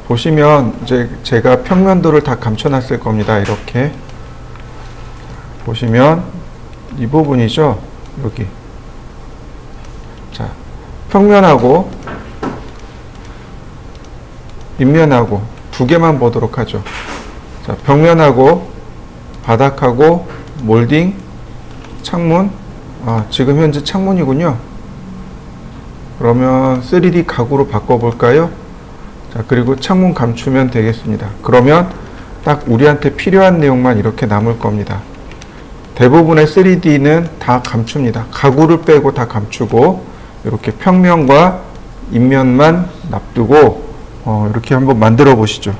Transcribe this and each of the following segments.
보시면 이제 제가 평면도를 다 감춰놨을 겁니다. 이렇게 보시면 이 부분이죠. 여기. 자, 평면하고 밑면하고 두 개만 보도록 하죠. 자, 벽면하고 바닥하고 몰딩, 창문. 지금 현재 창문이군요. 그러면 3D 가구로 바꿔볼까요? 자, 그리고 창문 감추면 되겠습니다. 그러면 딱 우리한테 필요한 내용만 이렇게 남을 겁니다. 대부분의 3D는 다 감춥니다. 가구를 빼고 다 감추고 이렇게 평면과 인면만 놔두고 이렇게 한번 만들어 보시죠.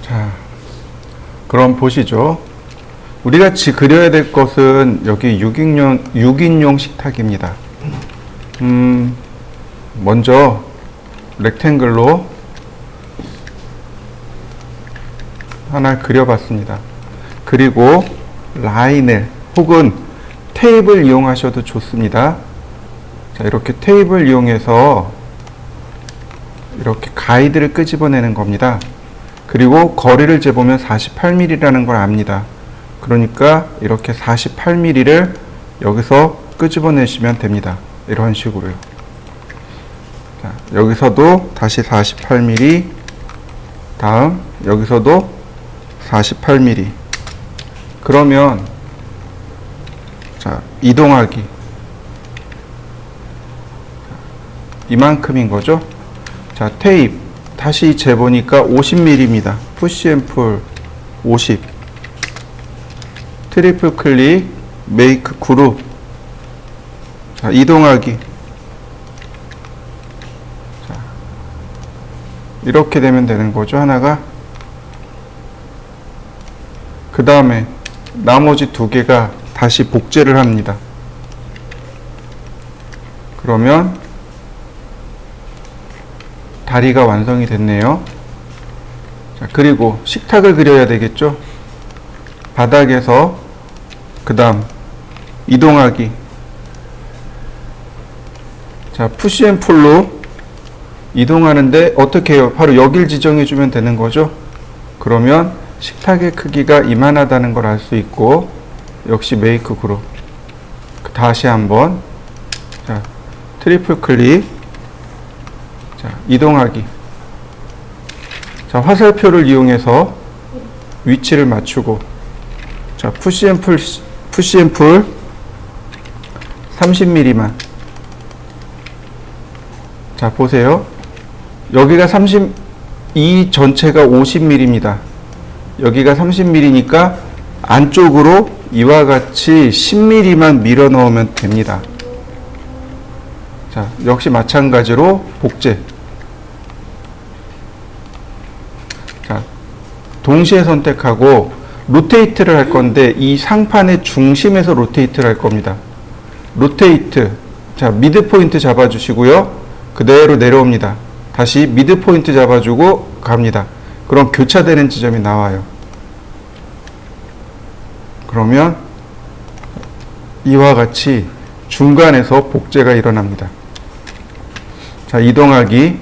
자, 그럼 보시죠. 우리가 그려야 될 것은 여기 6인용 식탁입니다. 먼저 렉탱글로 하나 그려봤습니다. 그리고 라인을 혹은 테이프를 이용하셔도 좋습니다. 자, 이렇게 테이프를 이용해서 이렇게 가이드를 끄집어내는 겁니다. 그리고 거리를 재보면 48mm라는 걸 압니다. 그러니까 이렇게 48mm를 여기서 끄집어내시면 됩니다. 이런 식으로요. 자, 여기서도 다시 48mm, 다음 여기서도 48mm. 그러면 자, 이동하기 이만큼인 거죠. 자, 테이프 다시 재보니까 50mm입니다. 푸시 앤 풀 50. 트리플 클릭, 메이크 그룹. 자, 이동하기. 자, 이렇게 되면 되는 거죠, 하나가. 그 다음에 나머지 두 개가 다시 복제를 합니다. 그러면 다리가 완성이 됐네요. 자, 그리고 식탁을 그려야 되겠죠. 바닥에서 그 다음 이동하기. 자, 푸시 앤 풀로 이동하는데 어떻게 해요? 바로 여길 지정해 주면 되는 거죠. 그러면 식탁의 크기가 이만하다는 걸 알 수 있고, 역시 메이크 그룹. 다시 한번 자, 트리플 클릭. 자, 이동하기. 자, 화살표를 이용해서 위치를 맞추고, 자, 푸시 앤 풀 30mm만. 자, 보세요. 여기가 이 전체가 50mm입니다. 여기가 30mm니까 안쪽으로 이와 같이 10mm만 밀어 넣으면 됩니다. 자, 역시 마찬가지로 복제. 자, 동시에 선택하고 로테이트를 할 건데 이 상판의 중심에서 로테이트를 할 겁니다. 로테이트. 자, 미드 포인트 잡아주시고요. 그대로 내려옵니다. 다시 미드 포인트 잡아주고 갑니다. 그럼 교차되는 지점이 나와요. 그러면 이와 같이 중간에서 복제가 일어납니다. 자, 이동하기.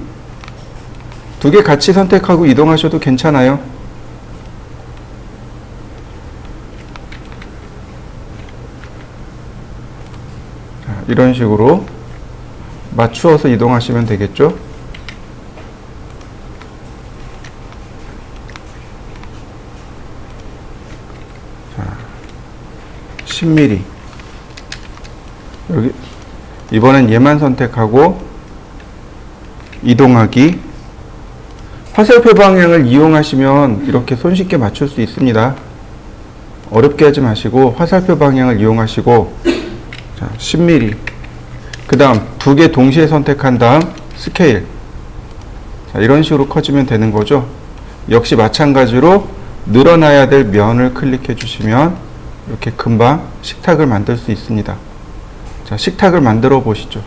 두 개 같이 선택하고 이동하셔도 괜찮아요. 자, 이런 식으로 맞추어서 이동하시면 되겠죠. 자, 10mm. 여기 이번엔 얘만 선택하고 이동하기. 화살표 방향을 이용하시면 이렇게 손쉽게 맞출 수 있습니다. 어렵게 하지 마시고 화살표 방향을 이용하시고, 자, 10mm. 그 다음 두 개 동시에 선택한 다음 스케일. 자, 이런 식으로 커지면 되는 거죠. 역시 마찬가지로 늘어나야 될 면을 클릭해 주시면 이렇게 금방 식탁을 만들 수 있습니다. 자, 식탁을 만들어 보시죠.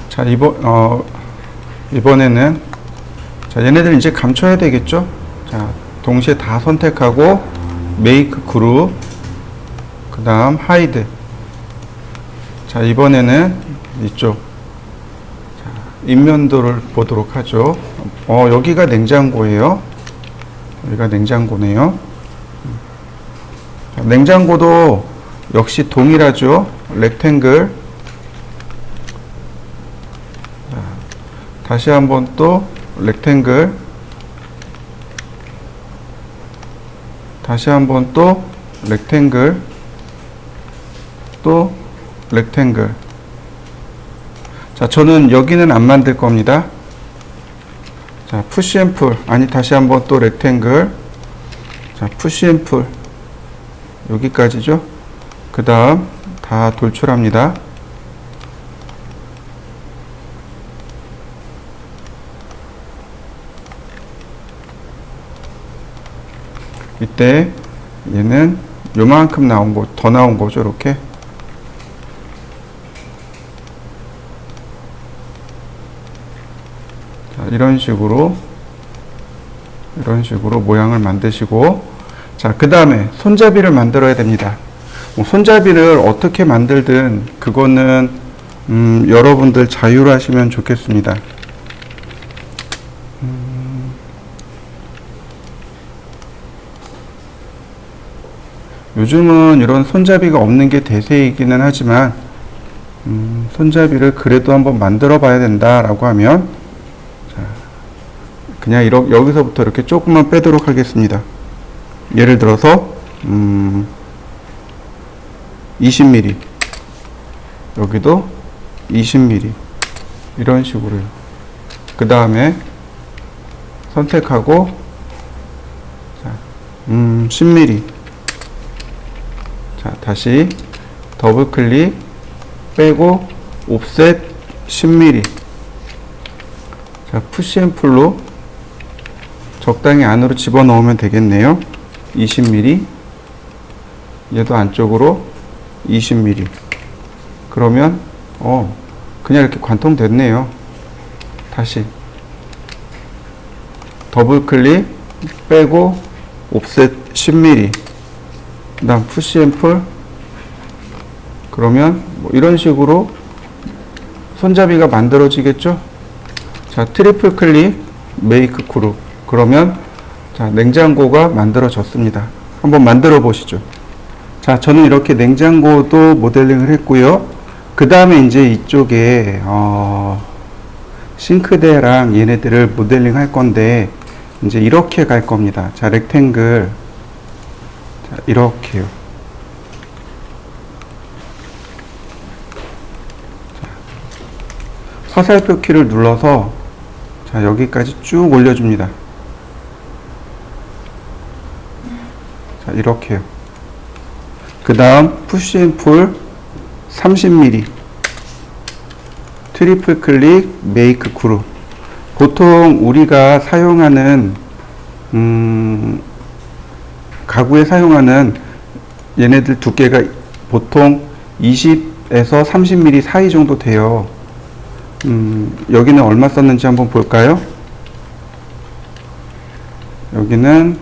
자, 이번에는, 자, 얘네들 이제 감춰야 되겠죠? 자, 동시에 다 선택하고, 메이크 그룹, 그 다음 하이드. 자, 이번에는 이쪽. 자, 인면도를 보도록 하죠. 여기가 냉장고예요. 여기가 냉장고네요. 자, 냉장고도 역시 동일하죠. 렉탱글. 다시 한번 또 렉탱글. 다시 한번 또 렉탱글. 또 렉탱글. 자, 저는 여기는 안 만들 겁니다. 자, 푸시 앤 풀. 아니, 다시 한번 또 렉탱글. 자, 푸시 앤 풀. 여기까지죠. 그 다음 다 돌출합니다. 이때 얘는 요만큼 나온 거, 더 나온 거죠. 이렇게. 자, 이런 식으로 모양을 만드시고, 자, 그 다음에 손잡이를 만들어야 됩니다. 손잡이를 어떻게 만들든 그거는 여러분들 자유로 하시면 좋겠습니다. 요즘은 이런 손잡이가 없는 게 대세이기는 하지만 손잡이를 그래도 한번 만들어 봐야 된다라고 하면, 자, 그냥 여기서부터 이렇게 조금만 빼도록 하겠습니다. 예를 들어서 20mm, 여기도 20mm, 이런 식으로요. 그 다음에 선택하고, 자, 10mm. 자, 다시 더블 클릭, 빼고 옵셋 10mm. 자, 푸시 앤 풀로 적당히 안으로 집어넣으면 되겠네요. 20mm. 얘도 안쪽으로 20mm. 그러면 그냥 이렇게 관통됐네요. 다시 더블 클릭, 빼고 옵셋 10mm. 그 다음 푸시 앤 풀. 그러면 뭐 이런 식으로 손잡이가 만들어지겠죠. 자, 트리플 클릭, 메이크 그룹. 그러면, 자, 냉장고가 만들어졌습니다. 한번 만들어 보시죠. 자, 저는 이렇게 냉장고도 모델링을 했고요. 그 다음에 이제 이쪽에 싱크대랑 얘네들을 모델링 할 건데, 이제 이렇게 갈 겁니다. 자, 렉탱글. 자, 이렇게요. 자, 화살표 키를 눌러서, 자, 여기까지 쭉 올려줍니다. 자, 이렇게요. 그 다음 푸시 앤 풀, 30mm 트리플 클릭 메이크 그룹. 보통 우리가 사용하는 가구에 사용하는 얘네들 두께가 보통 20에서 30mm 사이 정도 돼요. 여기는 얼마 썼는지 한번 볼까요? 여기는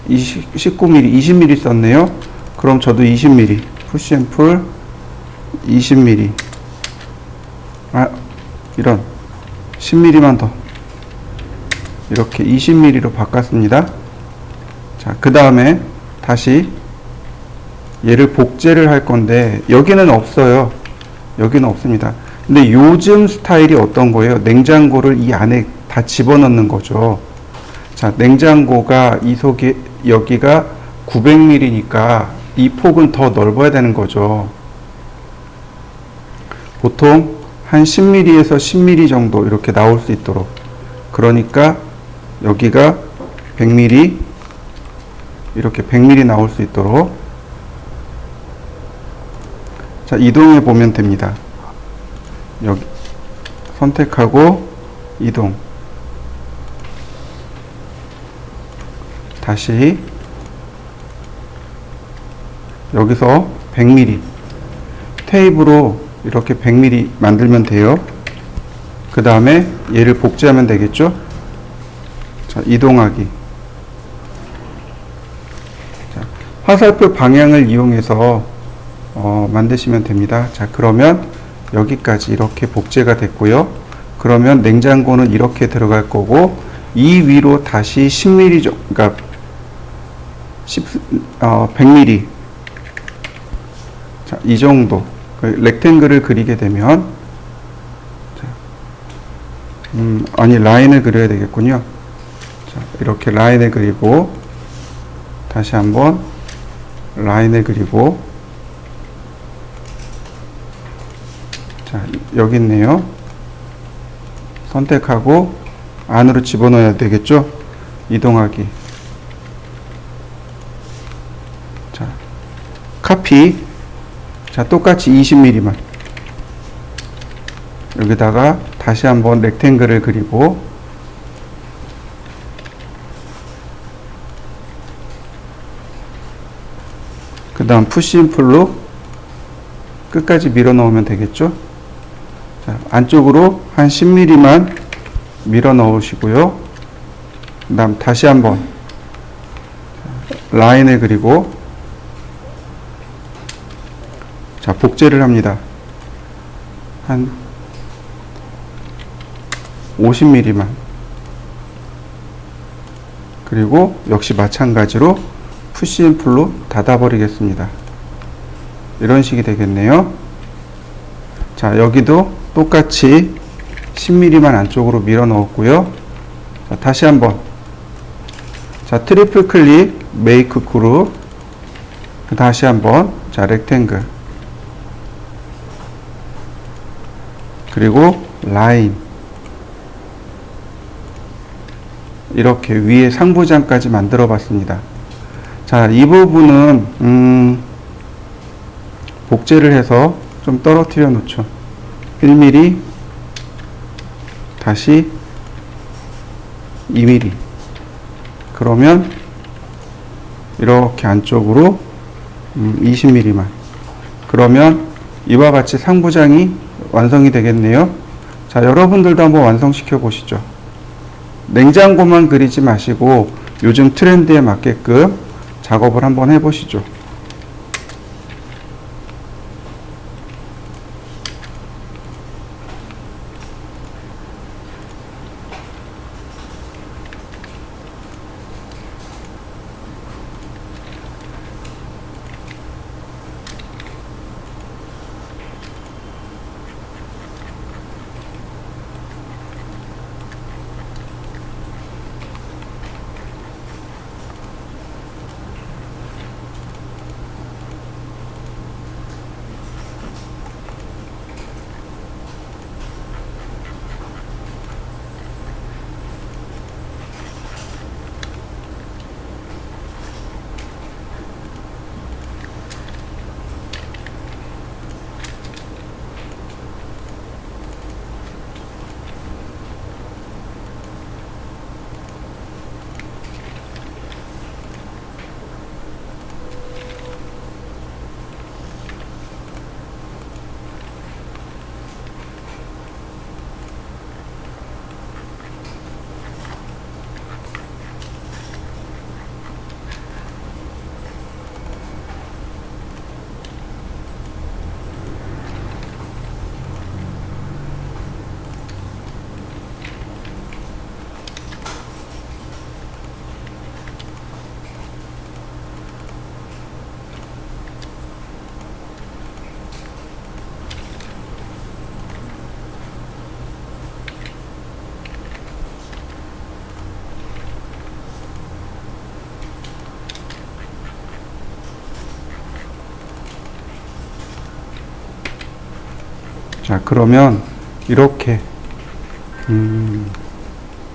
19mm, 20mm 썼네요. 그럼 저도 20mm 푸시앤풀 20mm, 이런 10mm만 더 이렇게 20mm로 바꿨습니다. 자, 그 다음에 다시 얘를 복제를 할 건데 여기는 없어요. 여기는 없습니다. 근데 요즘 스타일이 어떤 거예요? 냉장고를 이 안에 다 집어넣는 거죠. 자, 냉장고가 이 속에 여기가 900mm니까 이 폭은 더 넓어야 되는 거죠. 보통 한 10mm에서 10mm 정도 이렇게 나올 수 있도록. 그러니까 여기가 100mm, 이렇게 100mm 나올 수 있도록. 자, 이동해 보면 됩니다. 여기 선택하고 이동. 다시 여기서 100mm 테이프로 이렇게 100mm 만들면 돼요. 그 다음에 얘를 복제하면 되겠죠. 자, 이동하기. 자, 화살표 방향을 이용해서 만드시면 됩니다. 자, 그러면 여기까지 이렇게 복제가 됐고요. 그러면 냉장고는 이렇게 들어갈 거고, 이 위로 다시 10mm 정도, 그러니까 100mm. 자, 이 정도. 렉탱글을 그리게 되면, 자, 라인을 그려야 되겠군요. 자, 이렇게 라인을 그리고, 다시 한번 라인을 그리고, 자, 여기 있네요. 선택하고 안으로 집어넣어야 되겠죠. 이동하기. 자, 카피. 자, 똑같이 20mm만 여기다가 다시 한번 렉탱글을 그리고, 그 다음 푸시앤풀로 끝까지 밀어 넣으면 되겠죠. 자, 안쪽으로 한 10mm만 밀어 넣으시고요. 그 다음 다시 한번 라인을 그리고, 자, 복제를 합니다. 한 50mm만. 그리고 역시 마찬가지로 푸시앤풀로 닫아버리겠습니다. 이런 식이 되겠네요. 자, 여기도 똑같이 10mm만 안쪽으로 밀어 넣었고요. 자, 다시 한번. 자, 트리플 클릭 메이크 그룹. 다시 한번. 자, 렉탱글. 그리고 라인. 이렇게 위에 상부장까지 만들어 봤습니다. 자, 이 부분은 복제를 해서 좀 떨어뜨려 놓죠. 1mm, 다시 2mm. 그러면 이렇게 안쪽으로 20mm만. 그러면 이와 같이 상부장이 완성이 되겠네요. 자, 여러분들도 한번 완성시켜 보시죠. 냉장고만 그리지 마시고 요즘 트렌드에 맞게끔 작업을 한번 해 보시죠. 자, 그러면 이렇게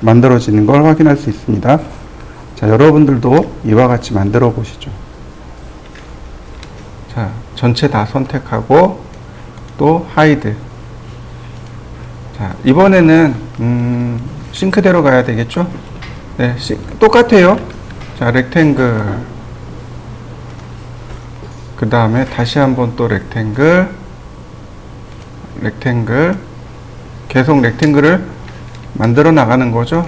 만들어지는 걸 확인할 수 있습니다. 자, 여러분들도 이와 같이 만들어 보시죠. 자, 전체 다 선택하고 또 하이드. 자, 이번에는 싱크대로 가야 되겠죠? 네, 똑같아요. 자, 렉탱글. 그 다음에 다시 한번 또 렉탱글. 계속 렉탱글을 만들어 나가는 거죠.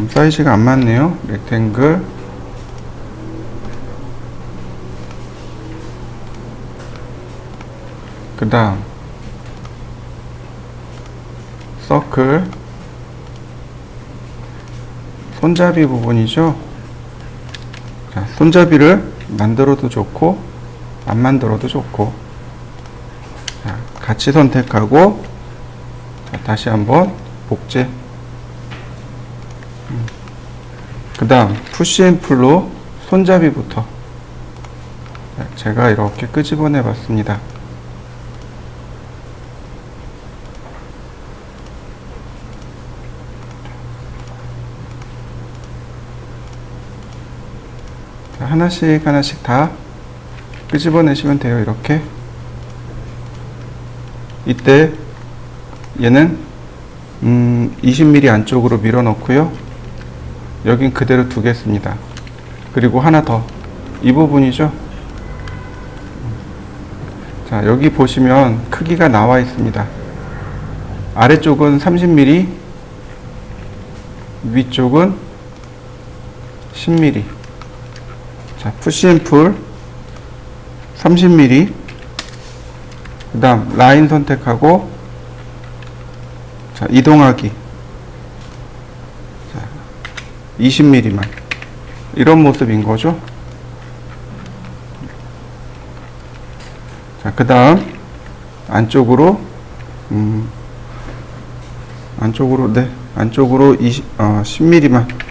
사이즈가 안 맞네요. 렉탱글. 그 다음 서클. 손잡이 부분이죠. 자, 손잡이를 만들어도 좋고 안 만들어도 좋고. 자, 같이 선택하고, 자, 다시 한번 복제. 그 다음 푸시앤풀로 손잡이부터. 자, 제가 이렇게 끄집어내 봤습니다. 하나씩 다 끄집어내시면 돼요. 이렇게. 이때 얘는 20mm 안쪽으로 밀어 넣고요. 여긴 그대로 두겠습니다. 그리고 하나 더. 이 부분이죠. 자, 여기 보시면 크기가 나와 있습니다. 아래쪽은 30mm, 위쪽은 10mm. 자, 푸시앤풀 30mm. 그 다음 라인 선택하고, 자, 이동하기. 자, 20mm만. 이런 모습인 거죠. 자, 그 다음 안쪽으로 10mm만.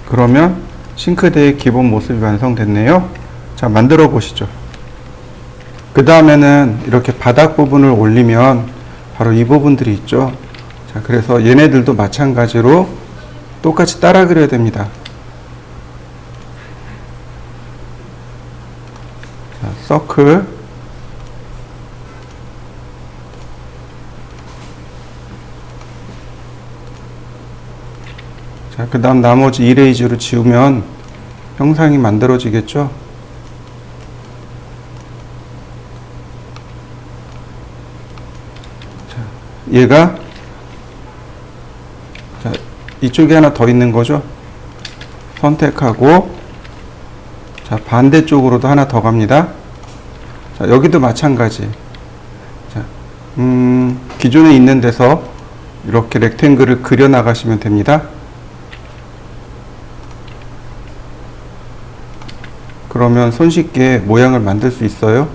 그러면 싱크대의 기본 모습이 완성됐네요. 자, 만들어 보시죠. 그 다음에는 이렇게 바닥 부분을 올리면 바로 이 부분들이 있죠. 자, 그래서 얘네들도 마찬가지로 똑같이 따라 그려야 됩니다. 자, 서클. 자, 그 다음 나머지 이레이즈로 지우면 형상이 만들어지겠죠. 자, 얘가, 자, 이쪽에 하나 더 있는 거죠. 선택하고, 자, 반대쪽으로도 하나 더 갑니다. 자, 여기도 마찬가지. 자, 기존에 있는 데서 이렇게 렉탱글을 그려 나가시면 됩니다. 그러면 손쉽게 모양을 만들 수 있어요.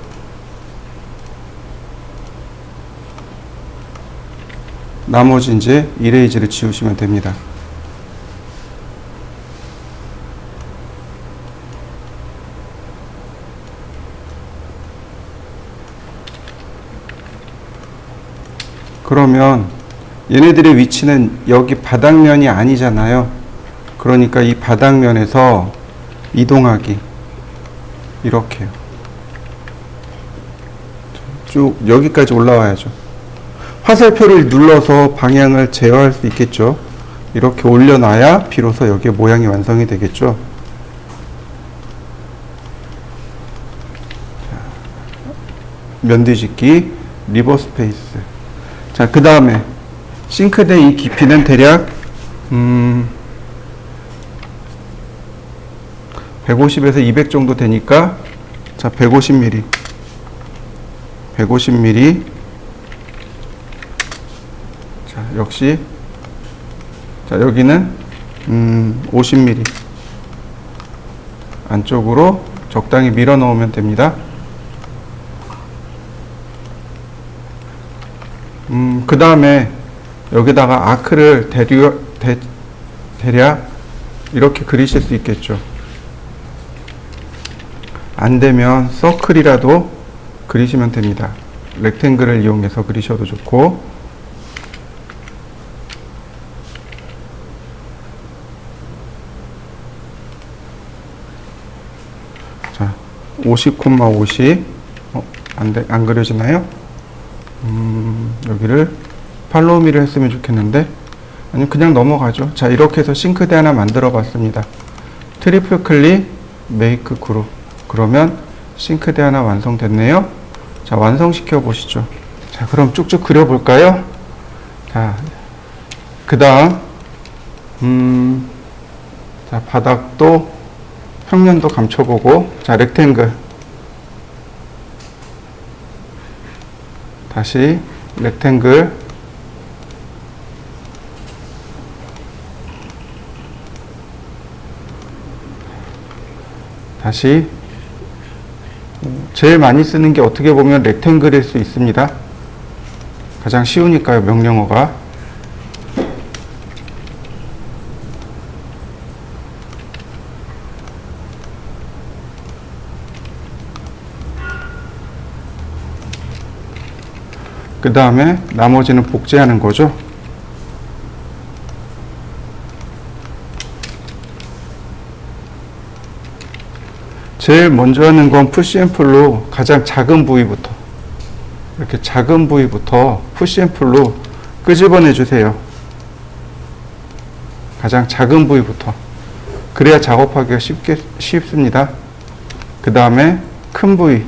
나머지 이제 이레이즈를 지우시면 됩니다. 그러면 얘네들의 위치는 여기 바닥면이 아니잖아요. 그러니까 이 바닥면에서 이동하기. 이렇게요. 쭉 여기까지 올라와야죠. 화살표를 눌러서 방향을 제어할 수 있겠죠. 이렇게 올려놔야 비로소 여기에 모양이 완성이 되겠죠. 면 뒤집기, 리버스 페이스. 자, 그 다음에 싱크대 이 깊이는 대략 150에서 200 정도 되니까, 자, 150mm. 자, 역시, 자, 여기는 50mm. 안쪽으로 적당히 밀어 넣으면 됩니다. 그 다음에 여기다가 아크를 대략 이렇게 그리실 수 있겠죠. 안 되면 서클이라도 그리시면 됩니다. 렉탱글을 이용해서 그리셔도 좋고. 자, 50,50. 안 그려지나요? 여기를 팔로우미를 했으면 좋겠는데, 아니면 그냥 넘어가죠. 자, 이렇게 해서 싱크대 하나 만들어 봤습니다. 트리플 클릭, 메이크 그룹. 그러면 싱크대 하나 완성됐네요. 자, 완성시켜 보시죠. 자, 그럼 쭉쭉 그려 볼까요? 자, 그 다음, 자, 바닥도 평면도 감춰보고, 자, 렉탱글. 다시 렉탱글. 다시 제일 많이 쓰는 게 어떻게 보면 렉탱글일 수 있습니다. 가장 쉬우니까요, 명령어가. 그 다음에 나머지는 복제하는 거죠. 제일 먼저 하는 건 푸시앤풀로 가장 작은 부위부터, 이렇게 작은 부위부터 푸시앤풀로 끄집어내 주세요. 가장 작은 부위부터. 그래야 작업하기가 쉽습니다. 그 다음에 큰 부위.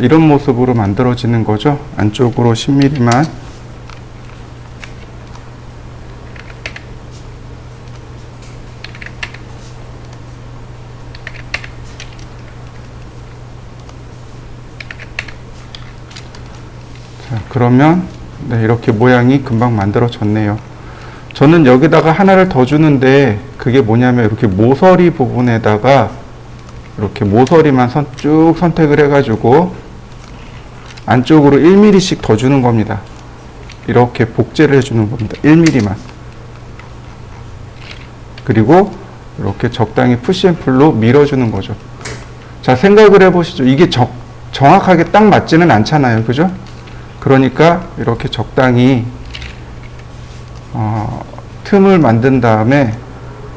이런 모습으로 만들어지는 거죠. 안쪽으로 10mm만. 자, 그러면 네, 이렇게 모양이 금방 만들어졌네요. 저는 여기다가 하나를 더 주는데 그게 뭐냐면 이렇게 모서리 부분에다가 이렇게 모서리만 쭉 선택을 해가지고 안쪽으로 1mm씩 더 주는 겁니다. 이렇게 복제를 해주는 겁니다. 1mm만. 그리고 이렇게 적당히 푸시앤풀로 밀어주는 거죠. 자, 생각을 해보시죠. 이게 정확하게 딱 맞지는 않잖아요. 그죠? 그러니까 이렇게 적당히 틈을 만든 다음에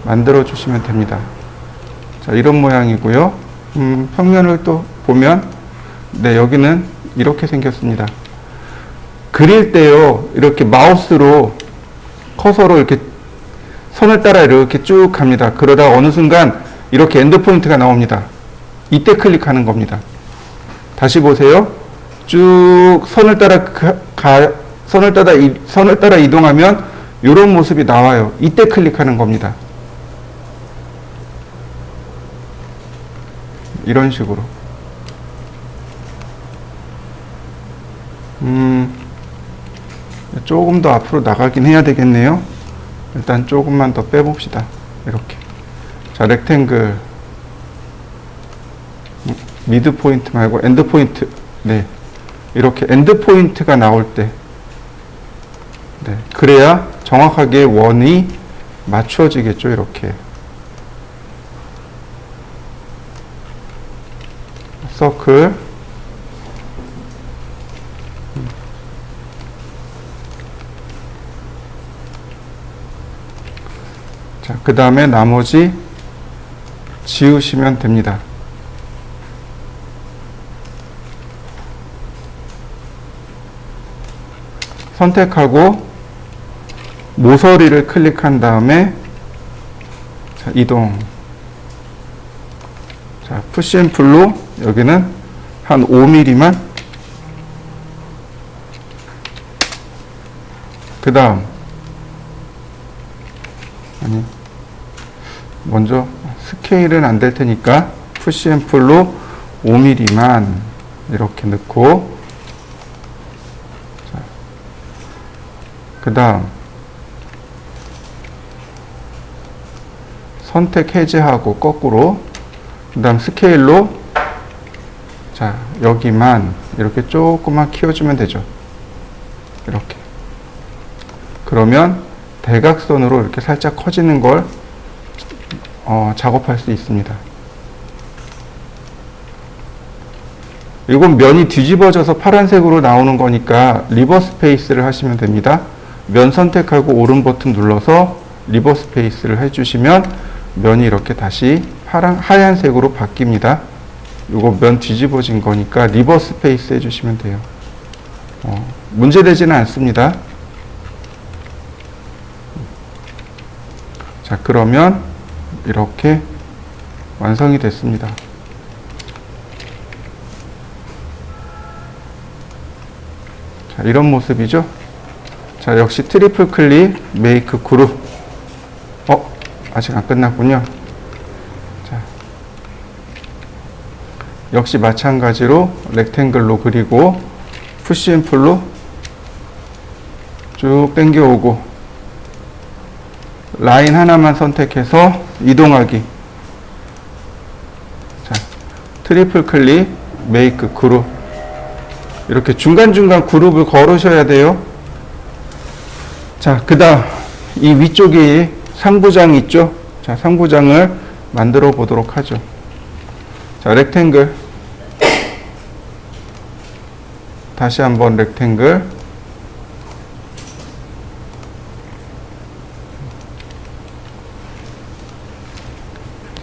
만들어 주시면 됩니다. 자, 이런 모양이고요. 평면을 또 보면 네, 여기는 이렇게 생겼습니다. 그릴 때요, 이렇게 마우스로 커서로 이렇게 선을 따라 이렇게 쭉 갑니다. 그러다 어느 순간 이렇게 엔드 포인트가 나옵니다. 이때 클릭하는 겁니다. 다시 보세요. 쭉 선을 따라 이동하면 이런 모습이 나와요. 이때 클릭하는 겁니다. 이런 식으로. 조금 더 앞으로 나가긴 해야 되겠네요. 일단 조금만 더 빼봅시다. 이렇게. 자, 렉탱글. 미드 포인트 말고 엔드 포인트. 네. 이렇게 엔드 포인트가 나올 때. 네. 그래야 정확하게 원이 맞춰지겠죠. 이렇게. 서클. 자, 그 다음에 나머지 지우시면 됩니다. 선택하고 모서리를 클릭한 다음에 자, 이동. 자, 푸시앤풀로 여기는 한 5mm만. 그 다음 먼저 스케일은 안 될 테니까 푸시앤풀로 5mm만 이렇게 넣고, 그 다음 선택 해제하고 거꾸로, 그 다음 스케일로, 자, 여기만 이렇게 조금만 키워주면 되죠. 이렇게. 그러면 대각선으로 이렇게 살짝 커지는 걸 작업할 수 있습니다. 이건 면이 뒤집어져서 파란색으로 나오는 거니까 리버스 페이스를 하시면 됩니다. 면 선택하고 오른 버튼 눌러서 리버스 페이스를 해주시면 면이 이렇게 다시 하얀색으로 바뀝니다. 이거 면 뒤집어진 거니까 리버스 페이스 해주시면 돼요. 문제되지는 않습니다. 자, 그러면 이렇게 완성이 됐습니다. 자, 이런 모습이죠. 자, 역시 트리플 클릭, 메이크 그룹. 아직 안 끝났군요. 자, 역시 마찬가지로 렉탱글로 그리고 푸시 앤 풀로 쭉 당겨오고 라인 하나만 선택해서 이동하기. 자, 트리플 클릭, 메이크 그룹. 이렇게 중간중간 그룹을 걸으셔야 돼요. 자, 그 다음 이 위쪽에 상부장 있죠. 자, 상부장을 만들어 보도록 하죠. 자, 렉탱글. 다시 한번 렉탱글.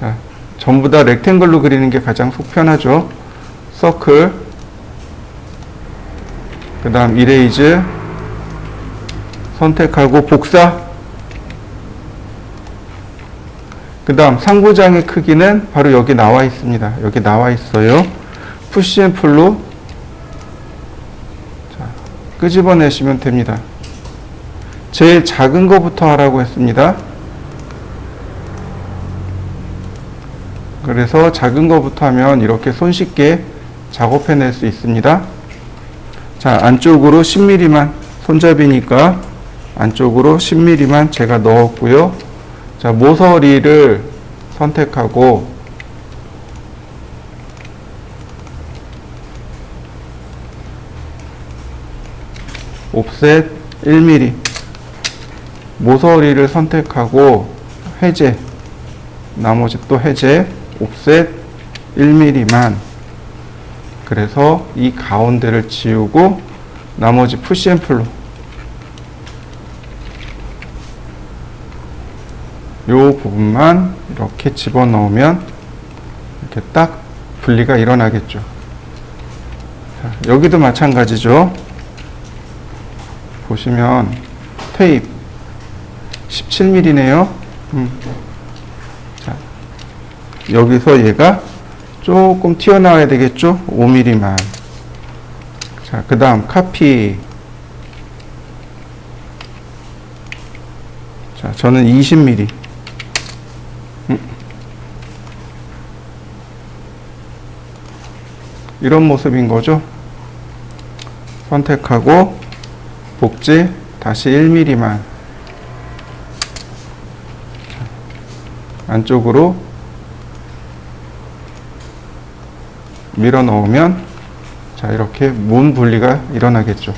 자, 전부 다 렉탱글로 그리는 게 가장 속 편하죠. 서클. 그 다음 이레이즈. 선택하고 복사. 그 다음 상부장의 크기는 바로 여기 나와 있습니다. 여기 나와 있어요. 푸시 앤 풀로 자, 끄집어내시면 됩니다. 제일 작은 거부터 하라고 했습니다. 그래서 작은 거부터 하면 이렇게 손쉽게 작업해낼 수 있습니다. 자, 안쪽으로 10mm만, 손잡이니까 안쪽으로 10mm만 제가 넣었고요. 자, 모서리를 선택하고 옵셋 1mm, 모서리를 선택하고 해제, 나머지 또 해제, 옵셋 1mm만. 그래서 이 가운데를 지우고 나머지 푸시 앤 풀로 요 부분만 이렇게 집어넣으면 이렇게 딱 분리가 일어나겠죠. 자, 여기도 마찬가지죠. 보시면 테이프 17mm네요. 자, 여기서 얘가 조금 튀어나와야 되겠죠. 5mm만. 자, 그 다음 카피. 자, 저는 20mm. 이런 모습인 거죠. 선택하고 복제 다시 1mm만. 안쪽으로 밀어 넣으면 자, 이렇게 문 분리가 일어나겠죠.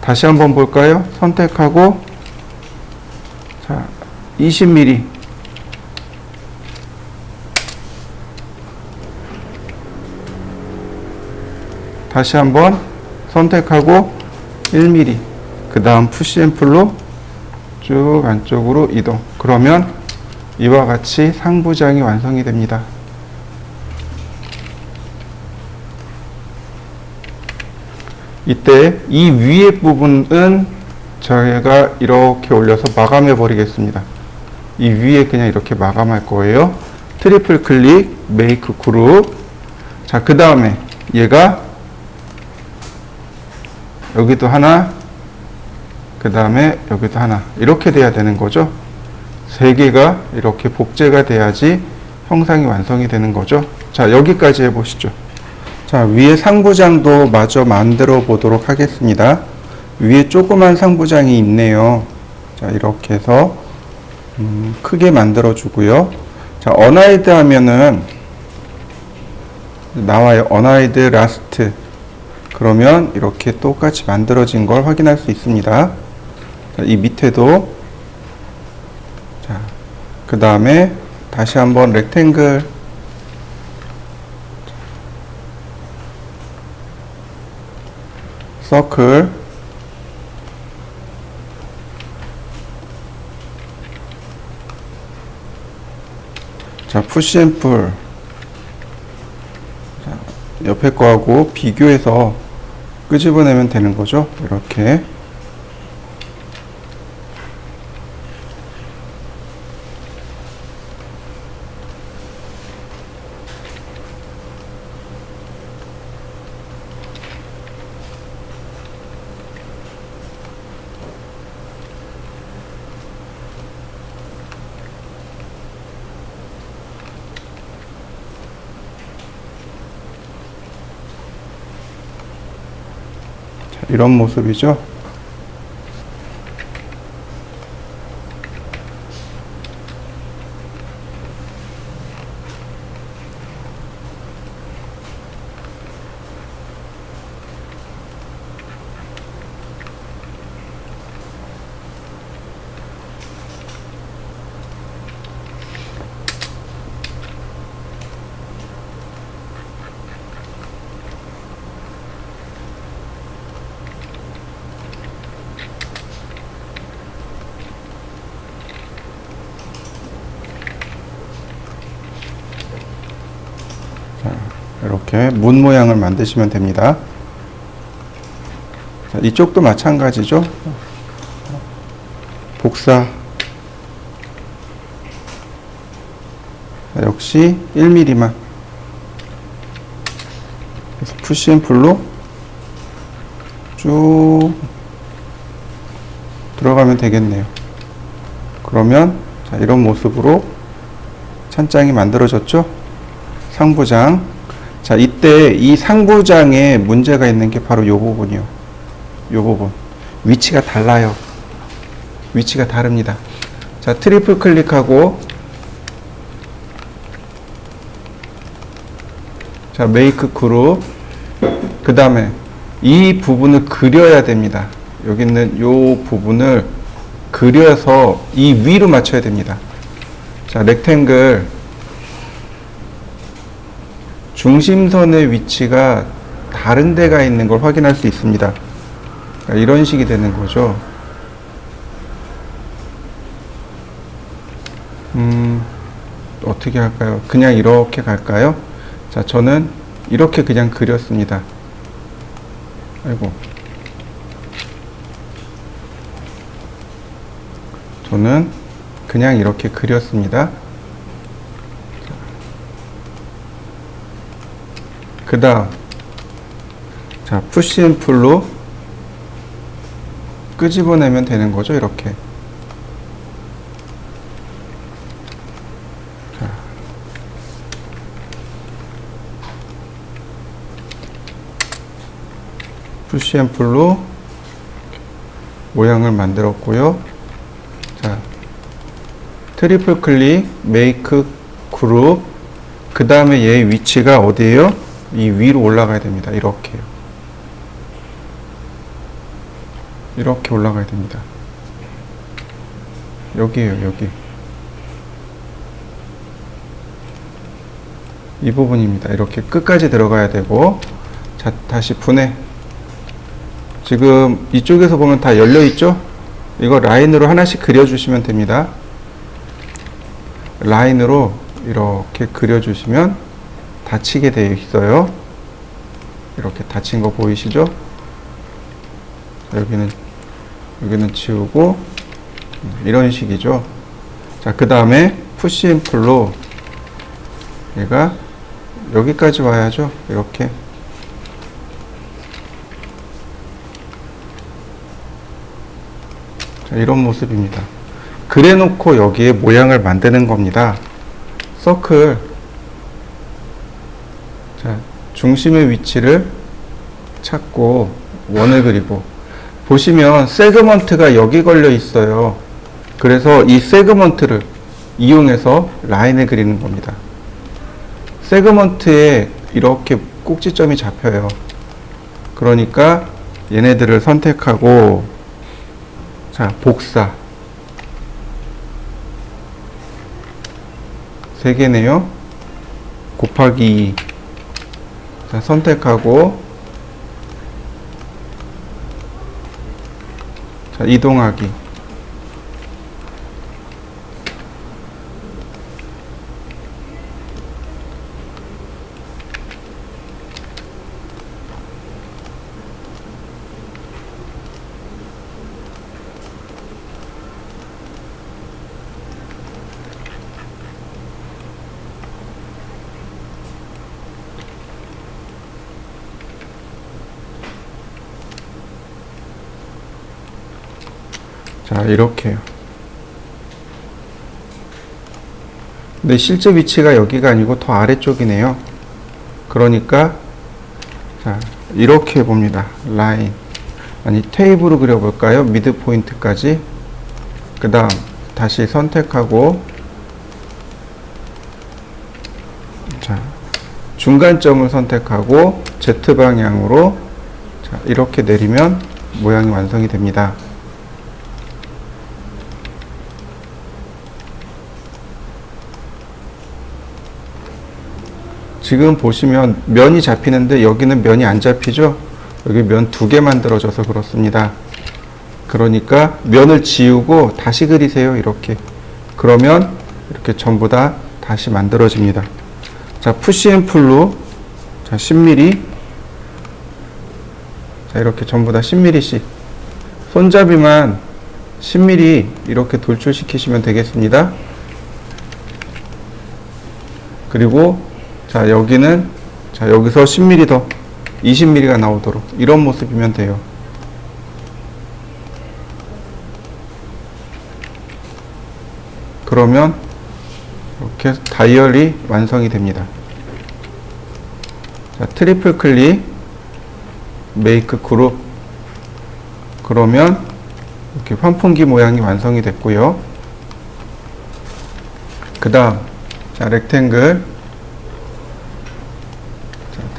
다시 한번 볼까요? 선택하고 자, 20mm. 다시 한번 선택하고 1mm. 그 다음 푸시 앤 풀로 쭉 안쪽으로 이동. 그러면 이와 같이 상부장이 완성이 됩니다. 이때 이 위에 부분은 저희가 이렇게 올려서 마감해 버리겠습니다. 이 위에 그냥 이렇게 마감할 거예요. 트리플 클릭, 메이크 그룹. 자, 그 다음에 얘가 여기도 하나, 그 다음에 여기도 하나. 이렇게 돼야 되는 거죠. 세 개가 이렇게 복제가 돼야지 형상이 완성이 되는 거죠. 자, 여기까지 해보시죠. 자, 위에 상부장도 마저 만들어 보도록 하겠습니다. 위에 조그만 상부장이 있네요. 자, 이렇게 해서 크게 만들어 주고요. 자, 어나이드 하면은 나와요. 어나이드 라스트. 그러면 이렇게 똑같이 만들어진 걸 확인할 수 있습니다. 자, 이 밑에도, 자, 그 다음에 다시 한번 렉탱글, 서클, 자, 푸시 앤 풀. 자, 옆에 거하고 비교해서 끄집어내면 되는 거죠. 이렇게. 이런 모습이죠. 이렇게 문 모양을 만드시면 됩니다. 자, 이쪽도 마찬가지죠. 복사. 자, 역시 1mm만. 그래서 푸시 앤 풀로 쭉 들어가면 되겠네요. 그러면 자, 이런 모습으로 찬장이 만들어졌죠. 상부장. 자, 이때 이 상부장에 문제가 있는 게 바로 이 부분이요. 이 부분. 위치가 달라요. 위치가 다릅니다. 자, 트리플 클릭하고, 자, 메이크 그룹. 그 다음에 이 부분을 그려야 됩니다. 여기 있는 이 부분을 그려서 이 위로 맞춰야 됩니다. 자, 렉탱글. 중심선의 위치가 다른 데가 있는 걸 확인할 수 있습니다. 그러니까 이런 식이 되는 거죠. 어떻게 할까요? 그냥 이렇게 갈까요? 자, 저는 이렇게 그냥 그렸습니다. 아이고. 저는 그냥 이렇게 그렸습니다. 그 다음, 자, 푸시 앤 풀로 끄집어내면 되는 거죠. 이렇게. 자. 푸시 앤 풀로 모양을 만들었고요. 자, 트리플 클릭, 메이크 그룹, 그 다음에 얘 위치가 어디에요? 이 위로 올라가야 됩니다. 이렇게요. 이렇게 올라가야 됩니다. 여기에요, 여기. 이 부분입니다. 이렇게 끝까지 들어가야 되고, 자, 다시 분해. 지금 이쪽에서 보면 다 열려 있죠? 이거 라인으로 하나씩 그려주시면 됩니다. 라인으로 이렇게 그려주시면 닫히게 되어 있어요. 이렇게 닫힌 거 보이시죠? 여기는 지우고 이런 식이죠. 자, 그 다음에 푸시 앤 풀로 얘가 여기까지 와야죠. 이렇게. 자, 이런 모습입니다. 그래 놓고 여기에 모양을 만드는 겁니다. 서클. 자, 중심의 위치를 찾고 원을 그리고 보시면 세그먼트가 여기 걸려 있어요. 그래서 이 세그먼트를 이용해서 라인을 그리는 겁니다. 세그먼트에 이렇게 꼭지점이 잡혀요. 그러니까 얘네들을 선택하고, 자, 복사. 3개네요. 곱하기 2. 자, 선택하고, 자, 이동하기. 자, 이렇게요. 근데 실제 위치가 여기가 아니고 더 아래쪽이네요. 그러니까 자, 이렇게 봅니다. 라인. 아니, 테이블을 그려볼까요? 미드 포인트까지. 그 다음 다시 선택하고, 자, 중간점을 선택하고 Z방향으로, 자, 이렇게 내리면 모양이 완성이 됩니다. 지금 보시면 면이 잡히는데 여기는 면이 안 잡히죠? 여기 면 2개 만들어져서 그렇습니다. 그러니까 면을 지우고 다시 그리세요. 이렇게. 그러면 이렇게 전부 다 다시 만들어집니다. 자, 푸시 앤 풀로, 자, 10mm. 자, 이렇게 전부 다 10mm씩. 손잡이만 10mm 이렇게 돌출시키시면 되겠습니다. 그리고 자, 여기는, 자, 여기서 10mm 더 20mm가 나오도록 이런 모습이면 돼요. 그러면 이렇게 다이얼이 완성이 됩니다. 자, 트리플 클릭, 메이크 그룹. 그러면 이렇게 환풍기 모양이 완성이 됐고요. 그 다음, 자, 렉탱글.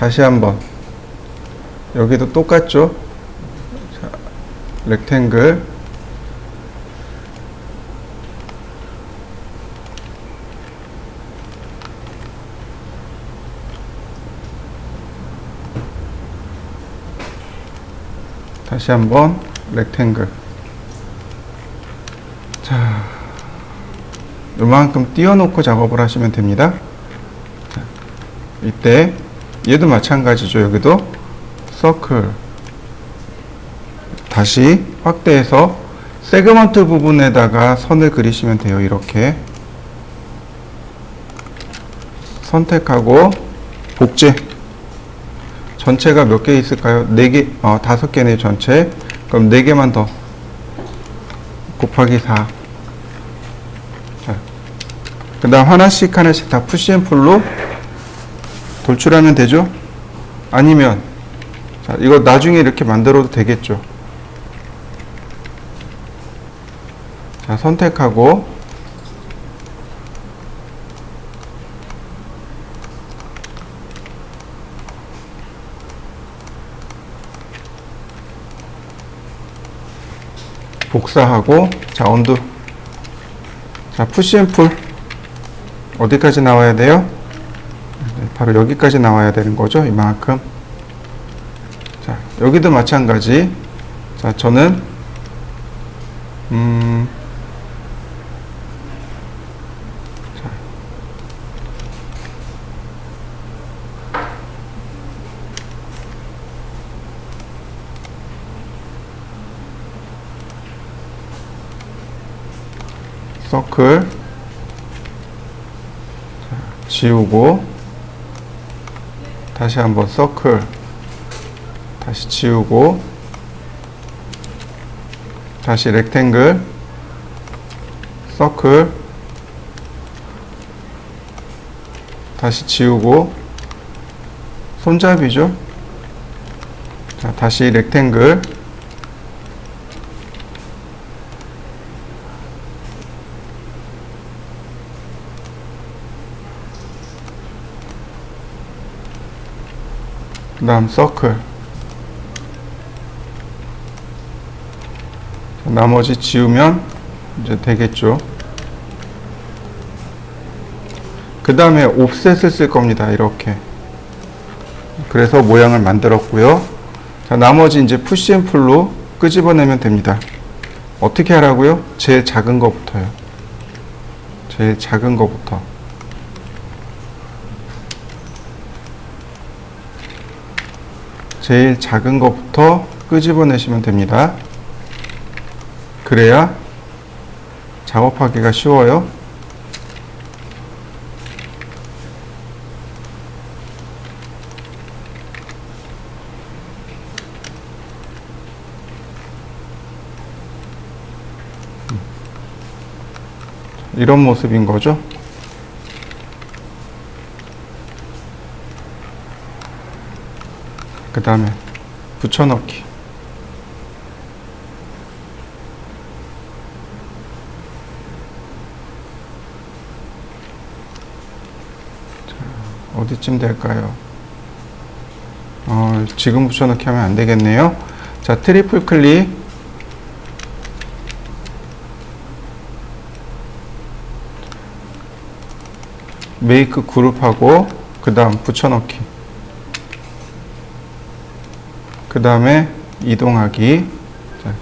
다시 한번 여기도 똑같죠. 자, 렉탱글. 다시 한번 렉탱글. 자, 이만큼 띄워놓고 작업을 하시면 됩니다. 자, 이때 얘도 마찬가지죠. 여기도 서클. 다시 확대해서 세그먼트 부분에다가 선을 그리시면 돼요. 이렇게 선택하고 복제. 전체가 몇 개 있을까요? 4개, 5개네요. 전체. 그럼 4개만 더 곱하기 4. 자, 그 다음 하나씩 다 푸시 앤 풀로 돌출하면 되죠? 아니면, 자, 이거 나중에 이렇게 만들어도 되겠죠? 자, 선택하고, 복사하고, 자, 언두. 자, 푸시 앤 풀. 어디까지 나와야 돼요? 바로 여기까지 나와야 되는 거죠. 이만큼. 자, 여기도 마찬가지. 자, 저는 자, 서클. 자, 지우고 다시 한번 서클. 다시 지우고 다시 렉탱글. 서클. 다시 지우고 손잡이죠. 자, 다시 렉탱글. 그 다음 서클. 나머지 지우면 이제 되겠죠. 그 다음에 옵셋을 쓸 겁니다. 이렇게. 그래서 모양을 만들었고요. 자, 나머지 이제 푸시 앤 풀로 끄집어내면 됩니다. 어떻게 하라고요? 제일 작은 거부터요. 제일 작은 거부터. 제일 작은 거부터 끄집어내시면 됩니다. 그래야 작업하기가 쉬워요. 이런 모습인 거죠. 그 다음에 붙여넣기. 자, 어디쯤 될까요? 지금 붙여넣기 하면 안 되겠네요. 자, 트리플 클릭. 메이크 그룹하고 그 다음 붙여넣기, 그 다음에 이동하기. 자,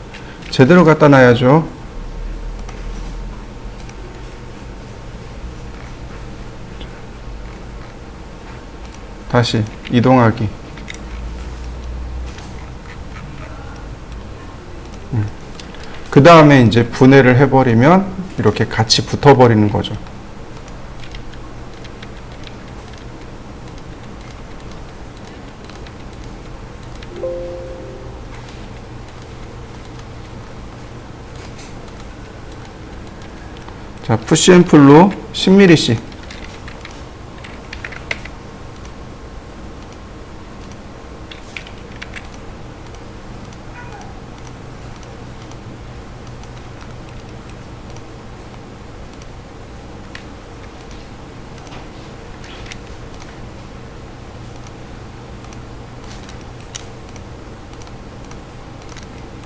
제대로 갖다 놔야죠. 다시 이동하기. 그 다음에 이제 분해를 해버리면 이렇게 같이 붙어버리는 거죠. 자, 푸시 앤 풀로 10mm씩.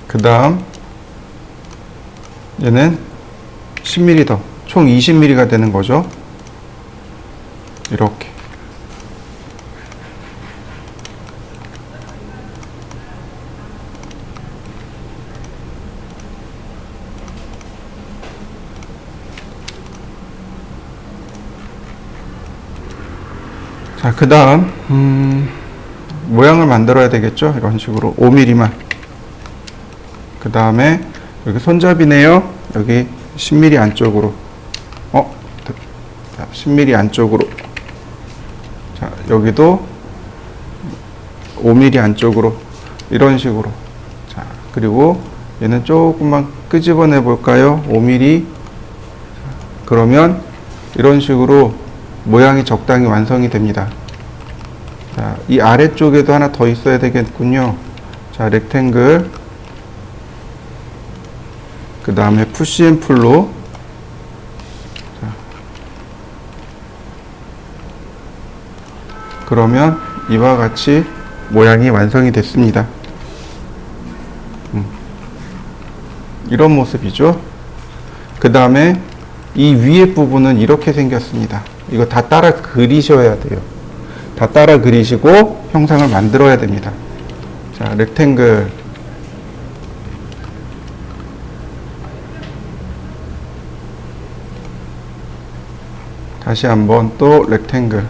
그 다음 얘는 10mm 더, 총 20mm가 되는 거죠. 이렇게. 자, 그 다음 모양을 만들어야 되겠죠. 이런 식으로 5mm만. 그 다음에 여기 손잡이네요. 여기 10mm 안쪽으로. 자, 10mm 안쪽으로. 자, 여기도 5mm 안쪽으로. 이런 식으로. 자, 그리고 얘는 조금만 끄집어내 볼까요? 5mm. 그러면 이런 식으로 모양이 적당히 완성이 됩니다. 자, 이 아래쪽에도 하나 더 있어야 되겠군요. 자, 렉탱글. 그 다음에 푸시 앤 풀로. 자, 그러면 이와 같이 모양이 완성이 됐습니다. 이런 모습이죠. 그 다음에 이 위에 부분은 이렇게 생겼습니다. 이거 다 따라 그리셔야 돼요. 다 따라 그리시고 형상을 만들어야 됩니다. 자, 렉탱글. 다시 한번 또 렉탱글.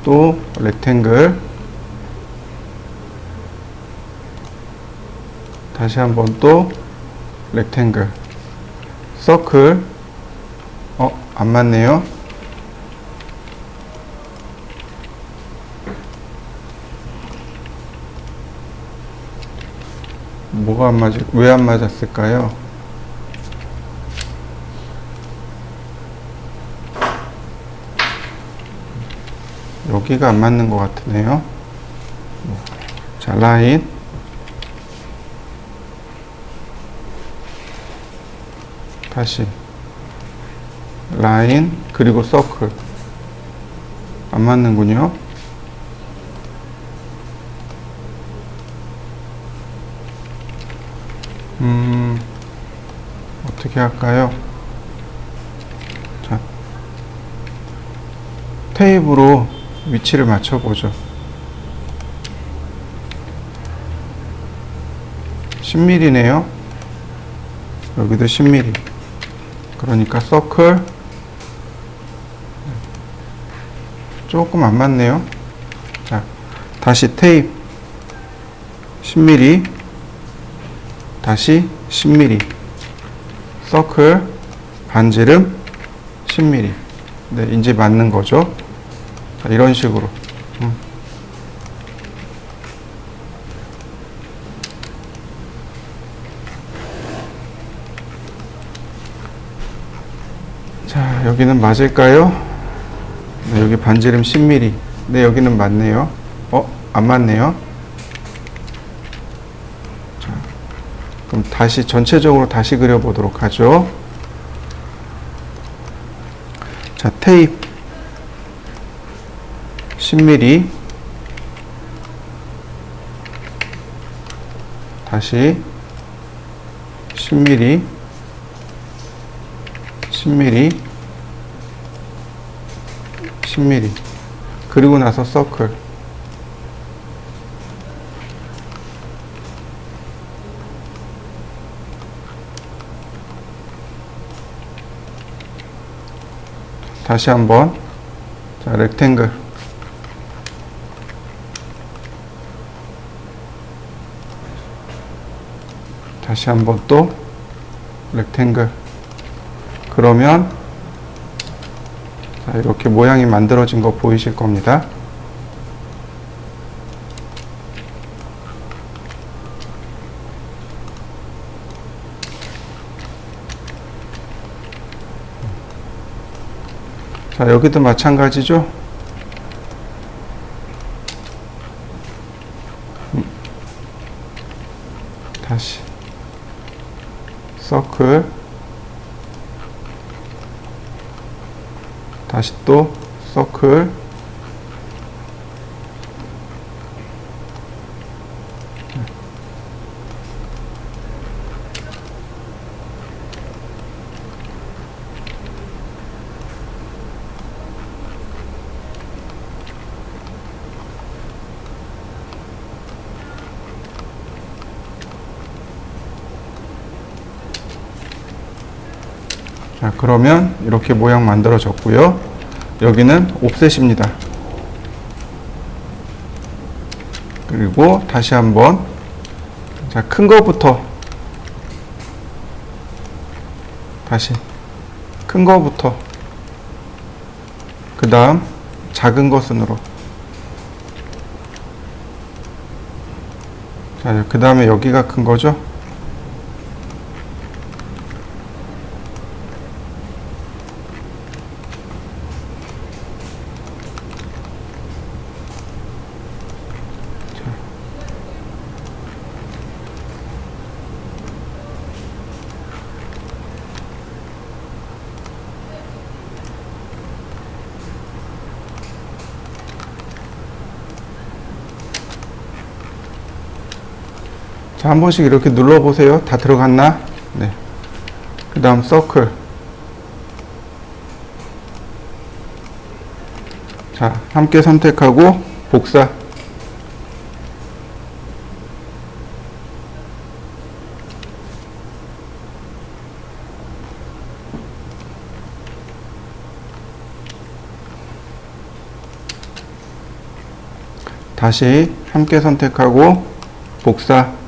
또 렉탱글. 다시 한번 또 렉탱글. 서클. 안 맞네요. 뭐가 안 맞을, 왜 안 맞았을까요? 여기가 안 맞는 것 같으네요. 자, 라인. 다시 라인, 그리고 서클. 안 맞는군요. 어떻게 할까요? 자, 테이프로 위치를 맞춰보죠. 10mm네요. 여기도 10mm. 그러니까 서클 조금 안 맞네요. 자, 다시 테이프 10mm, 다시 10mm, 서클 반지름 10mm. 네, 이제 맞는 거죠. 자, 이런 식으로. 자, 여기는 맞을까요? 네, 여기 반지름 10mm. 네, 여기는 맞네요. 안 맞네요. 자, 그럼 다시 전체적으로 다시 그려보도록 하죠. 자, 테이프 10mm, 다시 10mm, 10mm, 10mm, 그리고 나서 서클. 다시 한번. 자, 렉탱글. 다시 한번 또 렉탱글. 그러면 자, 이렇게 모양이 만들어진 거 보이실 겁니다. 자, 여기도 마찬가지죠. 다시 서클, 다시 또 서클, 자, 그러면 이렇게 모양 만들어졌고요. 여기는 옵셋입니다. 그리고 다시 한번, 자, 큰 거부터, 다시 큰 거부터, 그 다음 작은 거 순으로. 자, 그 다음에 여기가 큰 거죠. 자, 한 번씩 이렇게 눌러보세요. 다 들어갔나? 네. 그 다음 서클. 자, 함께 선택하고 복사. 다시 함께 선택하고 복사.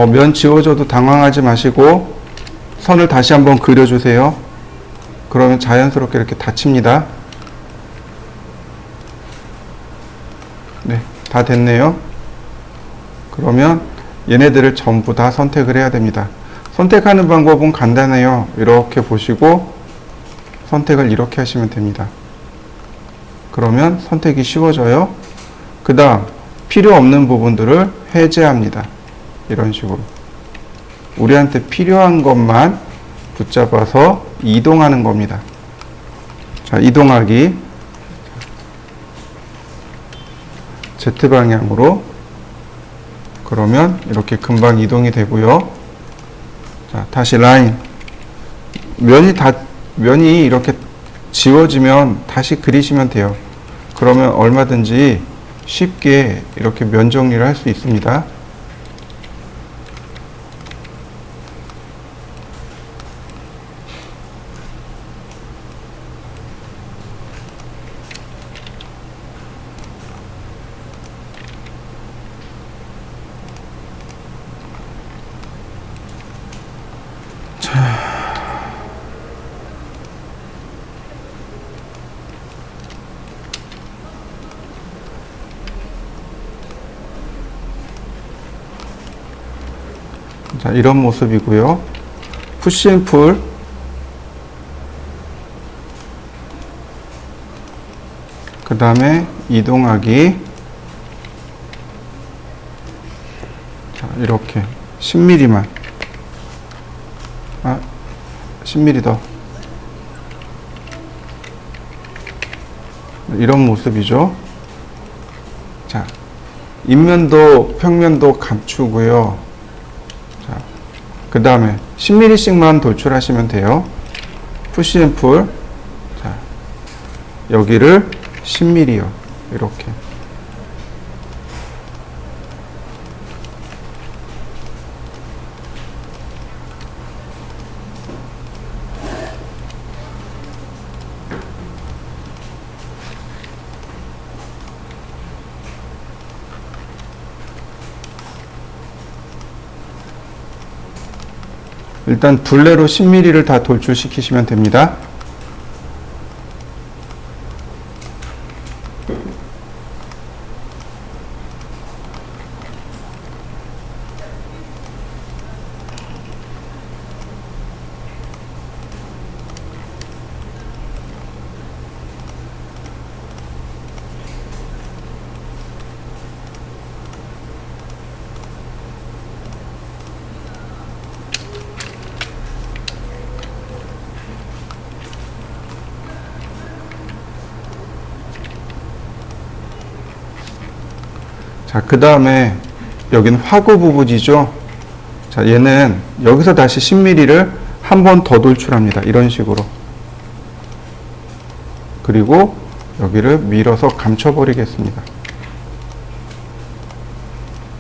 면 지워져도 당황하지 마시고 선을 다시 한번 그려주세요. 그러면 자연스럽게 이렇게 닫힙니다. 네, 다 됐네요. 그러면 얘네들을 전부 다 선택을 해야 됩니다. 선택하는 방법은 간단해요. 이렇게 보시고 선택을 이렇게 하시면 됩니다. 그러면 선택이 쉬워져요. 그 다음 필요 없는 부분들을 해제합니다. 이런 식으로 우리한테 필요한 것만 붙잡아서 이동하는 겁니다. 자, 이동하기. Z방향으로. 그러면 이렇게 금방 이동이 되고요. 자, 다시 라인. 면이 이렇게 지워지면 다시 그리시면 돼요. 그러면 얼마든지 쉽게 이렇게 면 정리를 할 수 있습니다. 자, 이런 모습이고요. 푸시 앤 풀. 그 다음에 이동하기. 자, 이렇게 10mm만. 10mm 더. 이런 모습이죠. 자, 인면도 평면도 감추고요. 자, 그 다음에 10mm씩만 돌출하시면 돼요. 푸시 앤 풀. 자, 여기를 10mm요. 이렇게. 일단 둘레로 10mm를 다 돌출시키시면 됩니다. 자, 그 다음에 여기는 화구 부분이죠. 자, 얘는 여기서 다시 10mm를 한 번 더 돌출합니다. 이런 식으로. 그리고 여기를 밀어서 감춰버리겠습니다.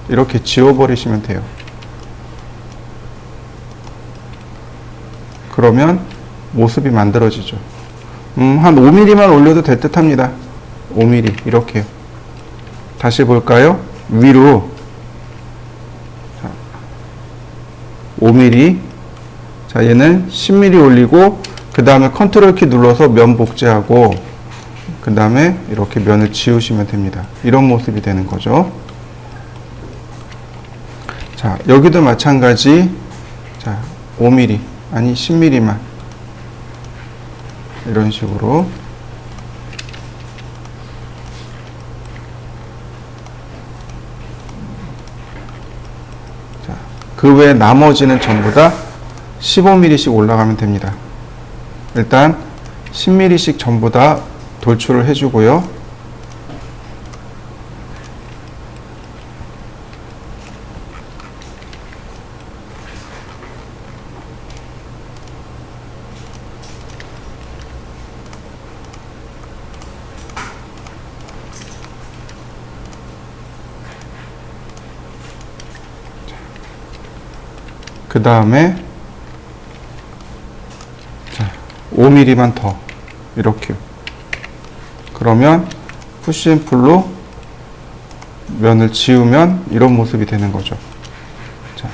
이렇게 지워버리시면 돼요. 그러면 모습이 만들어지죠. 한 5mm만 올려도 될 듯 합니다. 5mm 이렇게요. 다시 볼까요? 위로. 자, 5mm. 자, 얘는 10mm 올리고 그 다음에 컨트롤 키 눌러서 면 복제하고 그 다음에 이렇게 면을 지우시면 됩니다. 이런 모습이 되는 거죠. 자, 여기도 마찬가지. 자, 5mm 아니 10mm만 이런 식으로. 그 외에 나머지는 전부 다 15mm씩 올라가면 됩니다. 일단 10mm씩 전부 다 돌출을 해주고요. 그 다음에 5mm만 더 이렇게. 그러면 푸시 앤 풀로 면을 지우면 이런 모습이 되는 거죠. 자,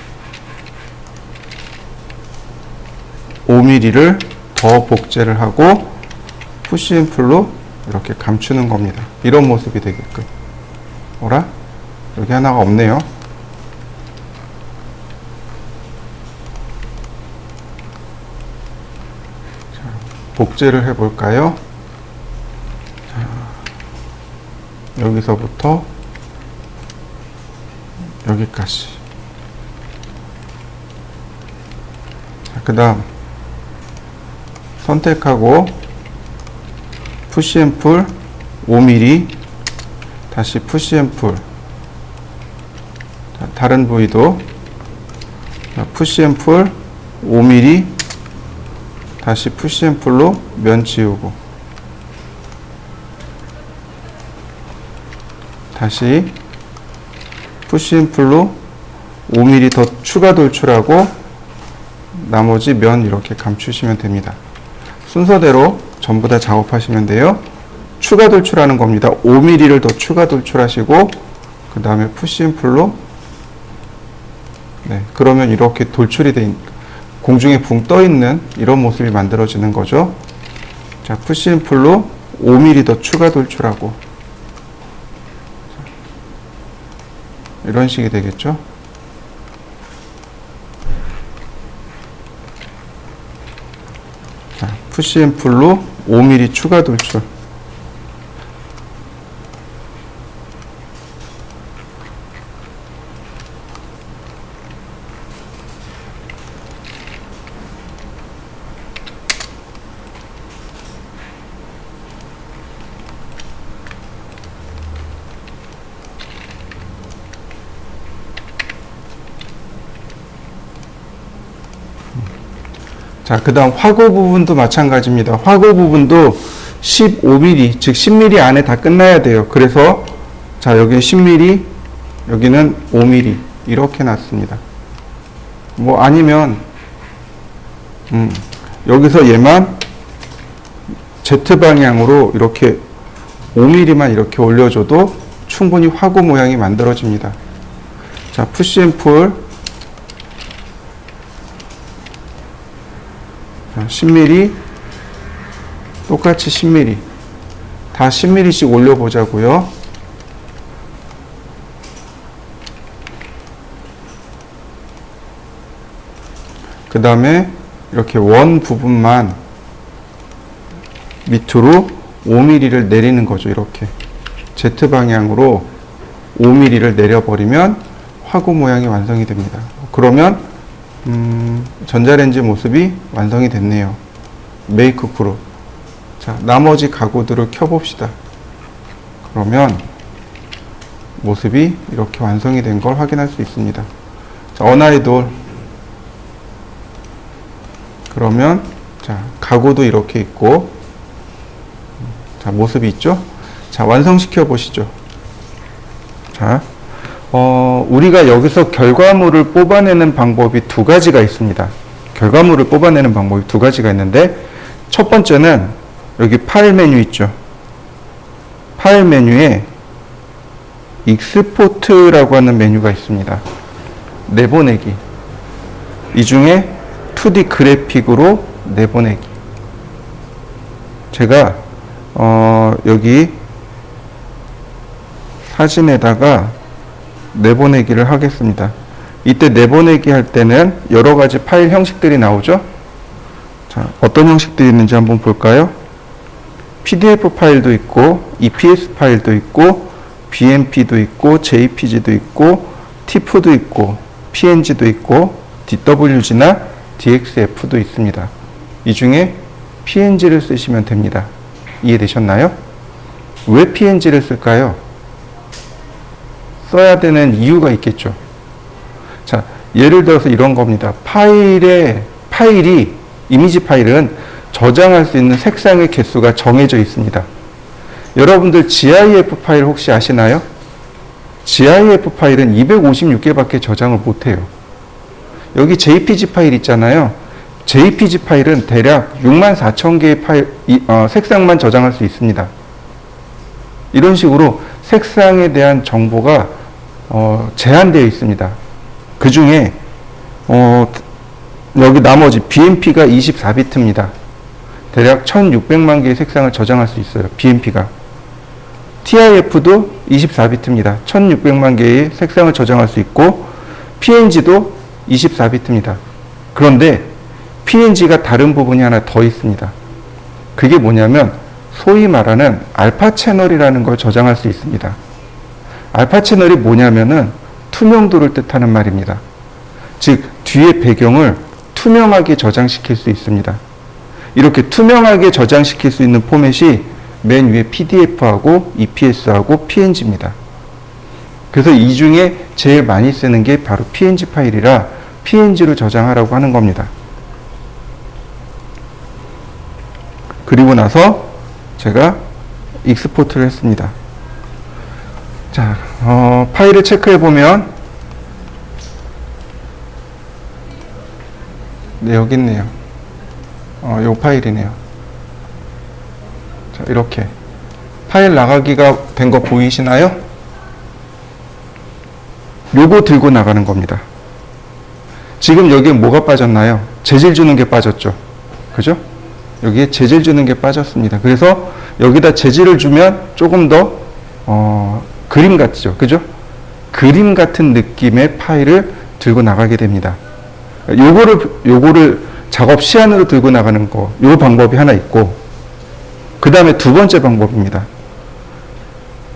5mm를 더 복제를 하고 푸시 앤 풀로 이렇게 감추는 겁니다. 이런 모습이 되게끔. 어라? 여기 하나가 없네요. 복제를 해볼까요? 자, 여기서부터 여기까지 그 다음 선택하고 푸시앤풀 5mm, 다시 푸시앤풀, 다른 부위도 푸시앤풀 5mm, 다시 푸시앤풀로 면 지우고, 다시 푸시앤풀로 5mm 더 추가 돌출하고 나머지 면 이렇게 감추시면 됩니다. 순서대로 전부 다 작업하시면 돼요. 추가 돌출하는 겁니다. 5mm를 더 추가 돌출하시고 그 다음에 푸시앤풀로, 네, 그러면 이렇게 돌출이 된 공중에 붕 떠 있는 이런 모습이 만들어지는 거죠. 자, 푸시앤풀로 5mm 더 추가 돌출하고 이런 식이 되겠죠. 자, 푸시앤풀로 5mm 추가 돌출. 자, 그 다음 화고 부분도 마찬가지입니다. 화고 부분도 15mm, 즉 10mm 안에 다 끝나야 돼요. 그래서 자, 여기 10mm, 여기는 5mm 이렇게 놨습니다. 뭐 아니면 여기서 얘만 Z방향으로 이렇게 5mm만 이렇게 올려줘도 충분히 화고 모양이 만들어집니다. 자, 푸시앤풀 10mm, 똑같이 10mm, 다 10mm씩 올려보자고요. 그 다음에 이렇게 원 부분만 밑으로 5mm를 내리는 거죠. 이렇게 Z방향으로 5mm를 내려버리면 화구 모양이 완성이 됩니다. 그러면 전자레인지 모습이 완성이 됐네요. 메이크 그룹. 자, 나머지 가구들을 켜봅시다. 그러면 모습이 이렇게 완성이 된 걸 확인할 수 있습니다. 자, 언아이돌. 그러면 자, 가구도 이렇게 있고, 자, 모습이 있죠? 자, 완성시켜 보시죠. 자, 우리가 여기서 결과물을 뽑아내는 방법이 두 가지가 있습니다. 결과물을 뽑아내는 방법이 두 가지가 있는데, 첫 번째는 여기 파일 메뉴 있죠. 파일 메뉴에 익스포트라고 하는 메뉴가 있습니다. 내보내기. 이 중에 2D 그래픽으로 내보내기. 제가 여기 사진에다가 내보내기를 하겠습니다. 이때 내보내기 할 때는 여러 가지 파일 형식들이 나오죠. 자, 어떤 형식들이 있는지 한번 볼까요? PDF 파일도 있고, EPS 파일도 있고, BMP도 있고, JPG도 있고, TIFF도 있고, PNG도 있고, DWG나 DXF도 있습니다. 이 중에 PNG를 쓰시면 됩니다. 이해되셨나요? 왜 PNG를 쓸까요? 써야 되는 이유가 있겠죠. 자, 예를 들어서 이런 겁니다. 이미지 파일은 저장할 수 있는 색상의 개수가 정해져 있습니다. 여러분들 GIF 파일 혹시 아시나요? GIF 파일은 256개밖에 저장을 못해요. 여기 JPG 파일 있잖아요. JPG 파일은 대략 64,000개의 파일, 색상만 저장할 수 있습니다. 이런 식으로 색상에 대한 정보가 제한되어 있습니다. 그 중에 여기 나머지 BMP가 24비트입니다. 대략 1600만 개의 색상을 저장할 수 있어요. BMP가. TIF도 24비트입니다. 1600만 개의 색상을 저장할 수 있고, PNG도 24비트입니다. 그런데 PNG가 다른 부분이 하나 더 있습니다. 그게 뭐냐면 소위 말하는 알파 채널이라는 걸 저장할 수 있습니다. 알파 채널이 뭐냐면은 투명도를 뜻하는 말입니다. 즉 뒤에 배경을 투명하게 저장시킬 수 있습니다. 이렇게 투명하게 저장시킬 수 있는 포맷이 맨 위에 PDF하고 EPS하고 PNG입니다. 그래서 이 중에 제일 많이 쓰는 게 바로 PNG 파일이라 PNG로 저장하라고 하는 겁니다. 그리고 나서 제가 익스포트를 했습니다. 자, 파일을 체크해 보면 네, 여기 있네요. 요 파일이네요. 자, 이렇게 파일 나가기가 된 거 보이시나요? 요거 들고 나가는 겁니다. 지금 여기에 뭐가 빠졌나요? 재질 주는 게 빠졌죠. 그죠? 여기에 재질 주는 게 빠졌습니다. 그래서 여기다 재질을 주면 조금 더 그림 같죠. 그죠? 그림 같은 느낌의 파일을 들고 나가게 됩니다. 요거를 작업 시안으로 들고 나가는 거, 요 방법이 하나 있고, 그 다음에 두 번째 방법입니다.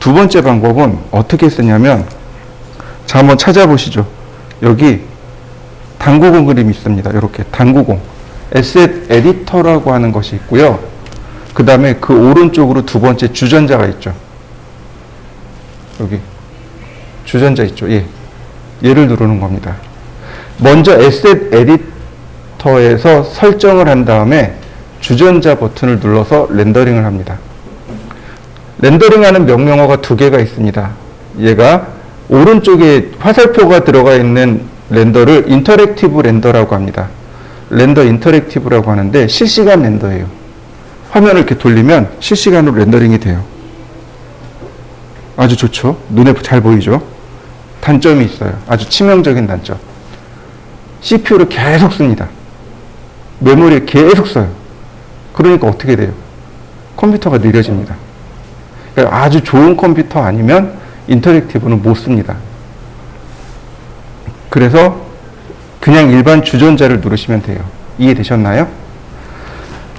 두 번째 방법은 어떻게 쓰냐면, 자, 한번 찾아보시죠. 여기 당구공 그림이 있습니다. 이렇게 당구공. 에셋 에디터라고 하는 것이 있고요. 그 다음에 그 오른쪽으로 두 번째 주전자가 있죠. 여기 주전자 있죠. 예. 얘를 누르는 겁니다. 먼저 에셋 에디터에서 설정을 한 다음에 주전자 버튼을 눌러서 렌더링을 합니다. 렌더링하는 명령어가 두 개가 있습니다. 얘가 오른쪽에 화살표가 들어가 있는 렌더를 인터랙티브 렌더라고 합니다. 렌더 인터랙티브라고 하는데 실시간 렌더예요. 화면을 이렇게 돌리면 실시간으로 렌더링이 돼요. 아주 좋죠. 눈에 잘 보이죠. 단점이 있어요. 아주 치명적인 단점. CPU를 계속 씁니다. 메모리를 계속 써요. 그러니까 어떻게 돼요? 컴퓨터가 느려집니다. 그러니까 아주 좋은 컴퓨터 아니면 인터랙티브는 못 씁니다. 그래서 그냥 일반 주전자를 누르시면 돼요. 이해되셨나요?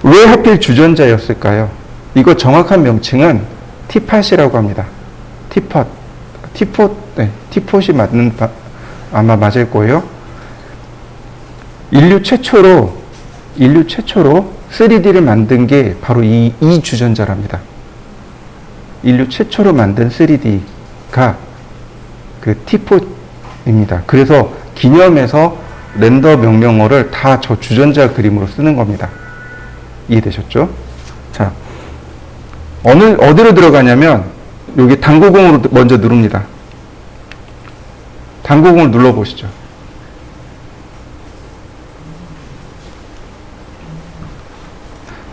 왜 하필 주전자였을까요? 이거 정확한 명칭은 티팟이라고 합니다. 티팟. 네, 티팟이 아마 맞을 거예요. 인류 최초로 3D를 만든 게 바로 이 주전자랍니다. 인류 최초로 만든 3D가 그 티팟입니다. 그래서 기념해서 렌더 명령어를 다 저 주전자 그림으로 쓰는 겁니다. 이해되셨죠? 자, 어디로 들어가냐면 여기 당구공으로 먼저 누릅니다. 당구공을 눌러보시죠.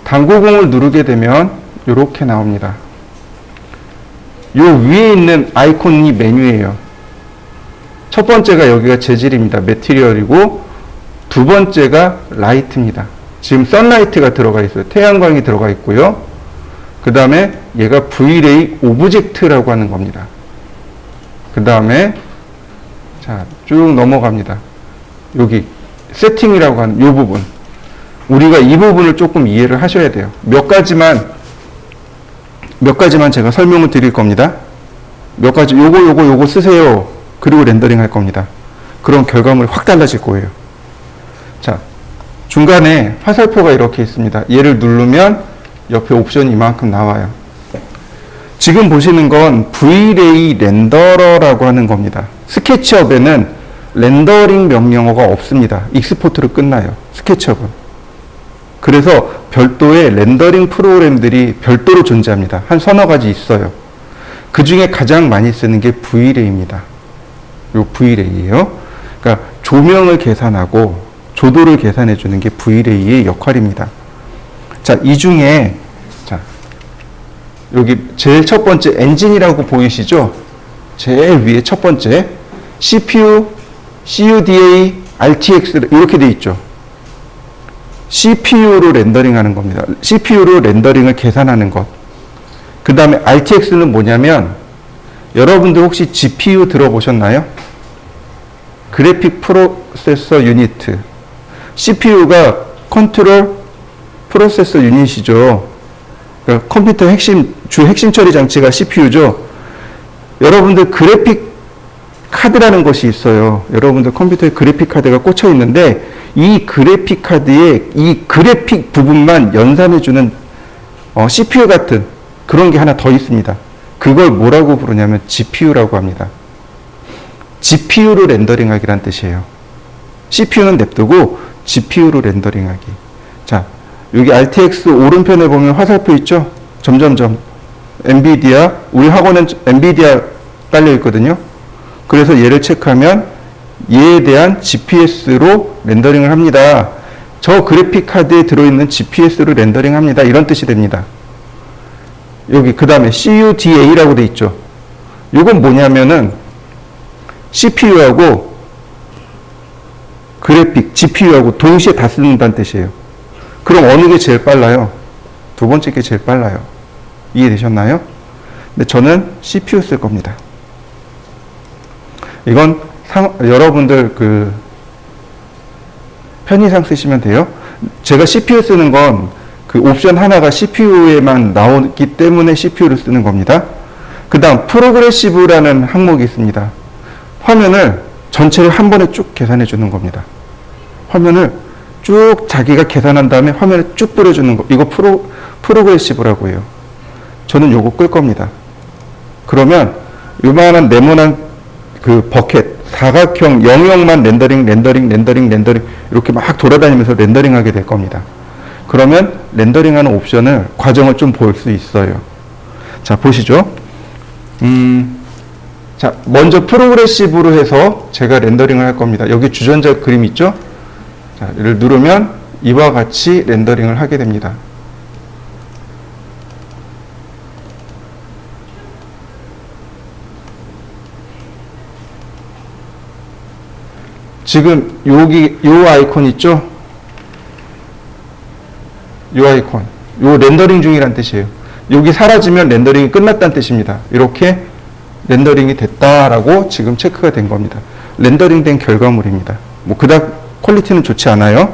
당구공을 누르게 되면 이렇게 나옵니다. 요 위에 있는 아이콘이 메뉴예요. 첫 번째가 여기가 재질입니다. 매티리얼이고 두 번째가 라이트입니다. 지금 선라이트가 들어가 있어요. 태양광이 들어가 있고요. 그 다음에 얘가 V-Ray 오브젝트라고 하는 겁니다. 그 다음에 자, 쭉 넘어갑니다. 여기 세팅이라고 하는 이 부분. 우리가 이 부분을 조금 이해를 하셔야 돼요. 몇 가지만 제가 설명을 드릴 겁니다. 몇 가지 요거 쓰세요. 그리고 렌더링 할 겁니다. 그럼 결과물이 확 달라질 거예요. 자, 중간에 화살표가 이렇게 있습니다. 얘를 누르면 옆에 옵션이 이만큼 나와요. 지금 보시는 건 V-Ray 렌더러라고 하는 겁니다. 스케치업에는 렌더링 명령어가 없습니다. 익스포트로 끝나요. 스케치업은. 그래서 별도의 렌더링 프로그램들이 별도로 존재합니다. 한 서너 가지 있어요. 그 중에 가장 많이 쓰는 게 V-Ray입니다. 요 V-Ray예요. 그러니까 조명을 계산하고 조도를 계산해 주는 게 V-Ray의 역할입니다. 자, 이 중에 자, 여기 제일 첫 번째 엔진이라고 보이시죠? 제일 위에 첫 번째 CPU, CUDA, RTX 이렇게 돼 있죠. CPU로 렌더링 하는 겁니다. CPU로 렌더링을 계산하는 것. 그 다음에 RTX는 뭐냐면 여러분들 혹시 GPU 들어보셨나요? 그래픽 프로세서 유니트. CPU가 컨트롤 프로세서 유닛이죠. 그러니까 컴퓨터 주 핵심 처리 장치가 CPU죠. 여러분들 그래픽 카드라는 것이 있어요. 여러분들 컴퓨터에 그래픽 카드가 꽂혀 있는데 이 그래픽 카드에 이 그래픽 부분만 연산해주는 CPU 같은 그런 게 하나 더 있습니다. 그걸 뭐라고 부르냐면 GPU라고 합니다. GPU로 렌더링하기란 뜻이에요. CPU는 냅두고 GPU로 렌더링하기. 자, 여기 RTX 오른편에 보면 화살표 있죠? 점점점. 엔비디아, 우리 학원은 엔비디아 딸려 있거든요. 그래서 얘를 체크하면 얘에 대한 GPS로 렌더링을 합니다. 저 그래픽 카드에 들어있는 GPS로 렌더링 합니다. 이런 뜻이 됩니다. 여기 그 다음에 CUDA라고 돼 있죠. 이건 뭐냐면은 CPU하고 그래픽, GPU하고 동시에 다 쓰는다는 뜻이에요. 그럼 어느 게 제일 빨라요? 두 번째 게 제일 빨라요. 이해되셨나요? 근데 저는 CPU 쓸 겁니다. 이건 여러분들 그 편의상 쓰시면 돼요. 제가 CPU 쓰는 건 그 옵션 하나가 CPU에만 나오기 때문에 CPU를 쓰는 겁니다. 그 다음 프로그레시브라는 항목이 있습니다. 화면을 전체를 한 번에 쭉 계산해 주는 겁니다. 화면을 쭉 자기가 계산한 다음에 화면에 쭉 뿌려주는 거. 이거 프로그레시브라고 해요. 저는 요거 끌 겁니다. 그러면 요만한 네모난 그 버켓, 사각형 영역만 렌더링 이렇게 막 돌아다니면서 렌더링하게 될 겁니다. 그러면 렌더링하는 옵션을 과정을 좀 볼 수 있어요. 자, 보시죠. 자, 먼저 프로그레시브로 해서 제가 렌더링을 할 겁니다. 여기 주전자 그림 있죠? 자, 얘를 누르면 이와 같이 렌더링을 하게 됩니다. 지금 여기 요 아이콘 있죠? 요 아이콘. 요 렌더링 중이란 뜻이에요. 여기 사라지면 렌더링이 끝났다는 뜻입니다. 이렇게 렌더링이 됐다라고 지금 체크가 된 겁니다. 렌더링 된 결과물입니다. 뭐 그닥 퀄리티는 좋지 않아요.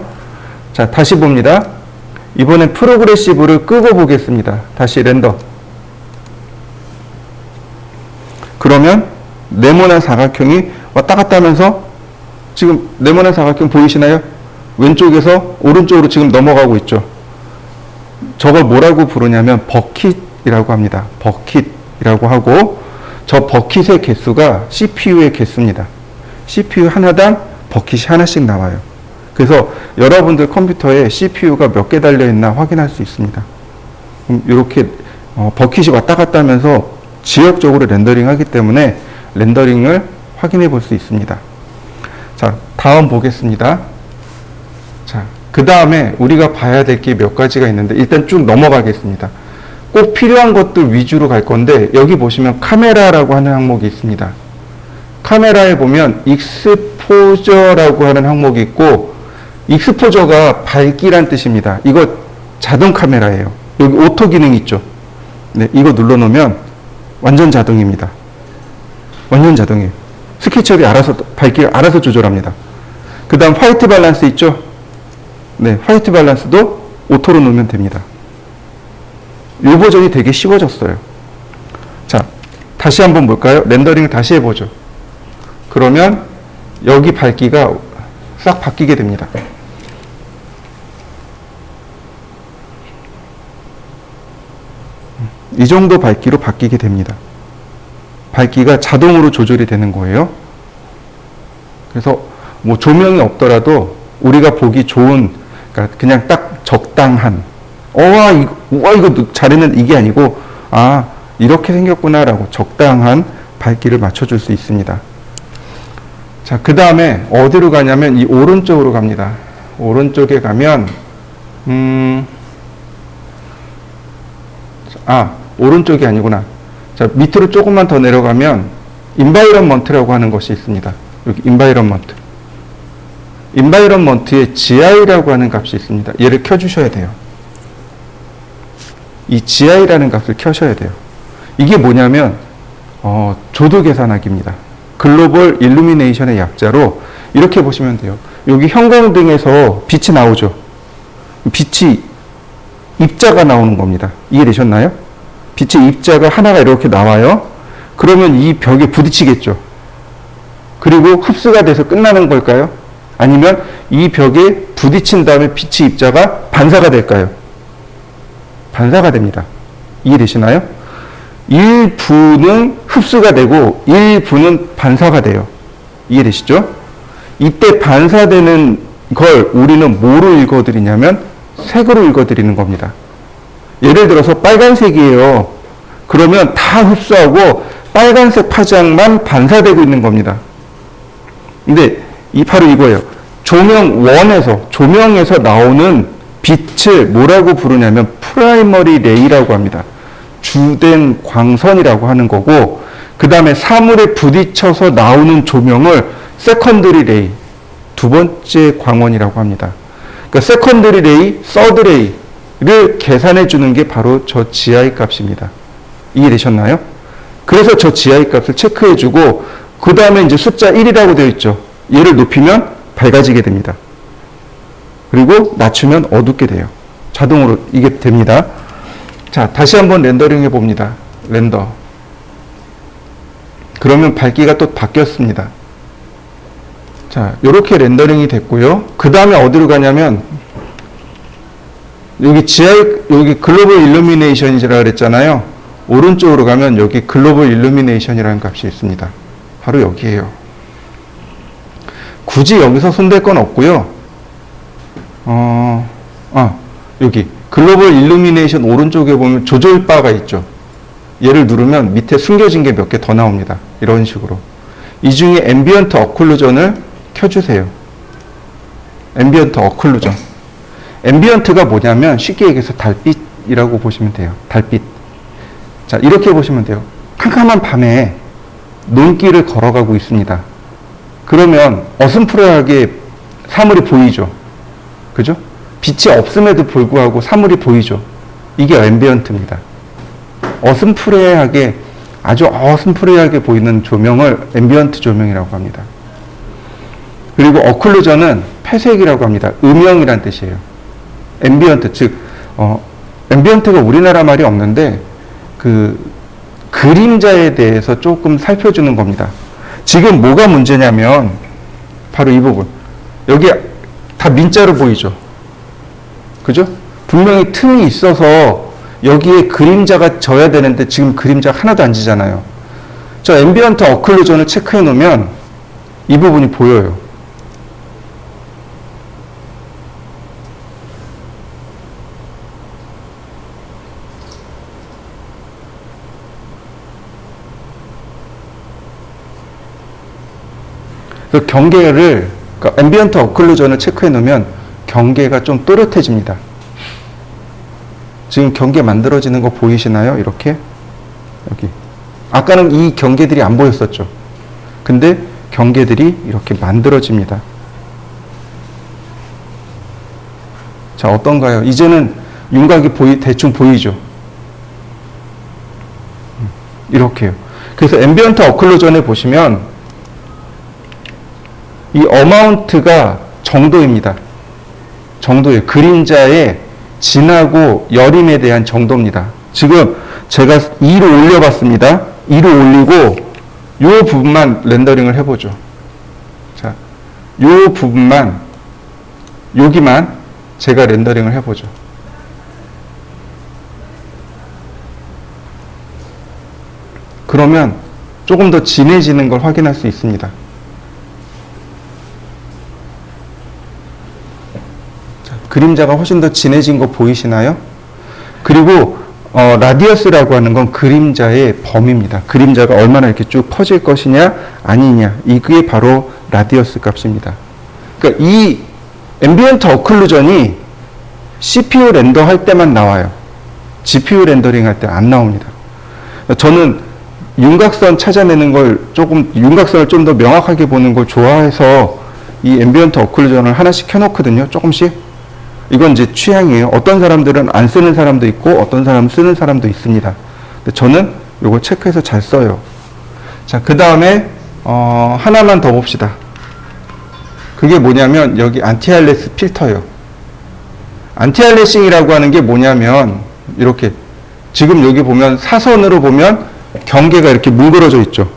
자, 다시 봅니다. 이번엔 프로그레시브를 끄고 보겠습니다. 다시 렌더. 그러면 네모난 사각형이 왔다 갔다 하면서 지금 네모난 사각형 보이시나요? 왼쪽에서 오른쪽으로 지금 넘어가고 있죠. 저걸 뭐라고 부르냐면 버킷이라고 합니다. 버킷이라고 하고 저 버킷의 개수가 CPU의 개수입니다. CPU 하나당 버킷이 하나씩 나와요. 그래서 여러분들 컴퓨터에 CPU가 몇 개 달려있나 확인할 수 있습니다. 이렇게 버킷이 왔다 갔다 하면서 지역적으로 렌더링 하기 때문에 렌더링을 확인해 볼 수 있습니다. 자, 다음 보겠습니다. 자, 그 다음에 우리가 봐야 될 게 몇 가지가 있는데 일단 쭉 넘어가겠습니다. 꼭 필요한 것들 위주로 갈 건데 여기 보시면 카메라라고 하는 항목이 있습니다. 카메라에 보면 익스포저라고 하는 항목이 있고 익스포저가 밝기란 뜻입니다. 이거 자동 카메라예요. 여기 오토 기능 있죠. 네, 이거 눌러놓으면 완전 자동입니다. 완전 자동이에요. 스케치업이 알아서 밝기를 알아서 조절합니다. 그 다음 화이트 밸런스 있죠. 네, 화이트 밸런스도 오토로 놓으면 됩니다. 이 버전이 되게 쉬워졌어요. 자, 다시 한번 볼까요? 렌더링을 다시 해보죠. 그러면 여기 밝기가 싹 바뀌게 됩니다. 이 정도 밝기로 바뀌게 됩니다. 밝기가 자동으로 조절이 되는 거예요. 그래서 뭐 조명이 없더라도 우리가 보기 좋은, 그러니까 그냥 딱 적당한, 이거 잘했는데 이게 아니고, 이렇게 생겼구나라고 적당한 밝기를 맞춰줄 수 있습니다. 자, 그 다음에 어디로 가냐면 이 오른쪽으로 갑니다. 오른쪽에 가면, 오른쪽이 아니구나. 자, 밑으로 조금만 더 내려가면 인바이런먼트라고 하는 것이 있습니다. 여기 인바이런먼트. 인바이런먼트에 GI라고 하는 값이 있습니다. 얘를 켜주셔야 돼요. 이 GI라는 값을 켜셔야 돼요. 이게 뭐냐면 조도 계산하기입니다. 글로벌 일루미네이션의 약자로 이렇게 보시면 돼요. 여기 형광등에서 빛이 나오죠. 빛이 입자가 나오는 겁니다. 이해되셨나요? 빛의 입자가 하나가 이렇게 나와요. 그러면 이 벽에 부딪히겠죠. 그리고 흡수가 돼서 끝나는 걸까요? 아니면 이 벽에 부딪힌 다음에 빛의 입자가 반사가 될까요? 반사가 됩니다. 이해되시나요? 일부는 흡수가 되고 일부는 반사가 돼요. 이해되시죠? 이때 반사되는 걸 우리는 뭐로 읽어드리냐면 색으로 읽어드리는 겁니다. 예를 들어서 빨간색이에요. 그러면 다 흡수하고 빨간색 파장만 반사되고 있는 겁니다. 근데 바로 이거예요. 조명에서 나오는 빛을 뭐라고 부르냐면 프라이머리 레이라고 합니다. 주된 광선이라고 하는 거고, 그 다음에 사물에 부딪혀서 나오는 조명을 세컨더리 레이, 두 번째 광원이라고 합니다. 그러니까 세컨더리 레이, 서드 레이를 계산해 주는 게 바로 저 GI 값입니다. 이해되셨나요? 그래서 저 GI 값을 체크해 주고, 그 다음에 이제 숫자 1이라고 되어 있죠. 얘를 높이면 밝아지게 됩니다. 그리고 낮추면 어둡게 돼요. 자동으로 이게 됩니다. 자, 다시 한번 렌더링 해봅니다. 렌더. 그러면 밝기가 또 바뀌었습니다. 자, 이렇게 렌더링이 됐고요. 그 다음에 어디로 가냐면, 여기 글로벌 일루미네이션이라고 그랬잖아요. 오른쪽으로 가면 여기 글로벌 일루미네이션이라는 값이 있습니다. 바로 여기에요. 굳이 여기서 손댈 건 없고요. 여기 글로벌 일루미네이션 오른쪽에 보면 조절 바가 있죠. 얘를 누르면 밑에 숨겨진 게 몇 개 더 나옵니다. 이런 식으로. 이 중에 앰비언트 어클루전을 켜주세요. 앰비언트 어클루전. 앰비언트가 뭐냐면 쉽게 얘기해서 달빛이라고 보시면 돼요. 달빛. 자, 이렇게 보시면 돼요. 캄캄한 밤에 논길을 걸어가고 있습니다. 그러면 어슴푸레하게 사물이 보이죠. 그죠? 빛이 없음에도 불구하고 사물이 보이죠. 이게 앰비언트입니다. 아주 어슴푸레하게 보이는 조명을 앰비언트 조명이라고 합니다. 그리고 어클루전은 폐색이라고 합니다. 음영이란 뜻이에요. 앰비언트, 즉 앰비언트가 우리나라 말이 없는데 그림자에 대해서 조금 살펴주는 겁니다. 지금 뭐가 문제냐면 바로 이 부분. 여기 다 민자로 보이죠. 그죠? 분명히 틈이 있어서 여기에 그림자가 져야 되는데 지금 그림자가 하나도 안 지잖아요. 저 앰비언트 어클루전을 체크해 놓으면 이 부분이 보여요. 그 경계를, 그러니까 앰비언트 어클루전을 체크해 놓으면 경계가 좀 또렷해집니다. 지금 경계 만들어지는 거 보이시나요? 이렇게. 여기. 아까는 이 경계들이 안 보였었죠. 근데 경계들이 이렇게 만들어집니다. 자, 어떤가요? 이제는 윤곽이 대충 보이죠? 이렇게요. 그래서 앰비언트 어클루전에 보시면 이 어마운트가 정도입니다. 정도예요. 그림자의 진하고 여림에 대한 정도입니다. 지금 제가 2로 올려봤습니다. 2로 올리고 이 부분만 렌더링을 해보죠. 자, 이 부분만, 여기만 제가 렌더링을 해보죠. 그러면 조금 더 진해지는 걸 확인할 수 있습니다. 그림자가 훨씬 더 진해진 거 보이시나요? 그리고 라디어스라고 하는 건 그림자의 범위입니다. 그림자가 얼마나 이렇게 쭉 퍼질 것이냐 아니냐, 이게 바로 라디어스 값입니다. 그러니까 이 앰비언트 어클루전이 CPU 렌더 할 때만 나와요. GPU 렌더링 할 때 안 나옵니다. 저는 윤곽선 찾아내는 걸 윤곽선을 좀 더 명확하게 보는 걸 좋아해서 이 앰비언트 어클루전을 하나씩 켜놓거든요. 조금씩. 이건 이제 취향이에요. 어떤 사람들은 안 쓰는 사람도 있고 어떤 사람은 쓰는 사람도 있습니다. 근데 저는 이걸 체크해서 잘 써요. 자, 그 다음에 하나만 더 봅시다. 그게 뭐냐면 여기 안티알레스 필터예요. 안티알레싱이라고 하는 게 뭐냐면 이렇게 지금 여기 보면 사선으로 보면 경계가 이렇게 뭉그러져 있죠.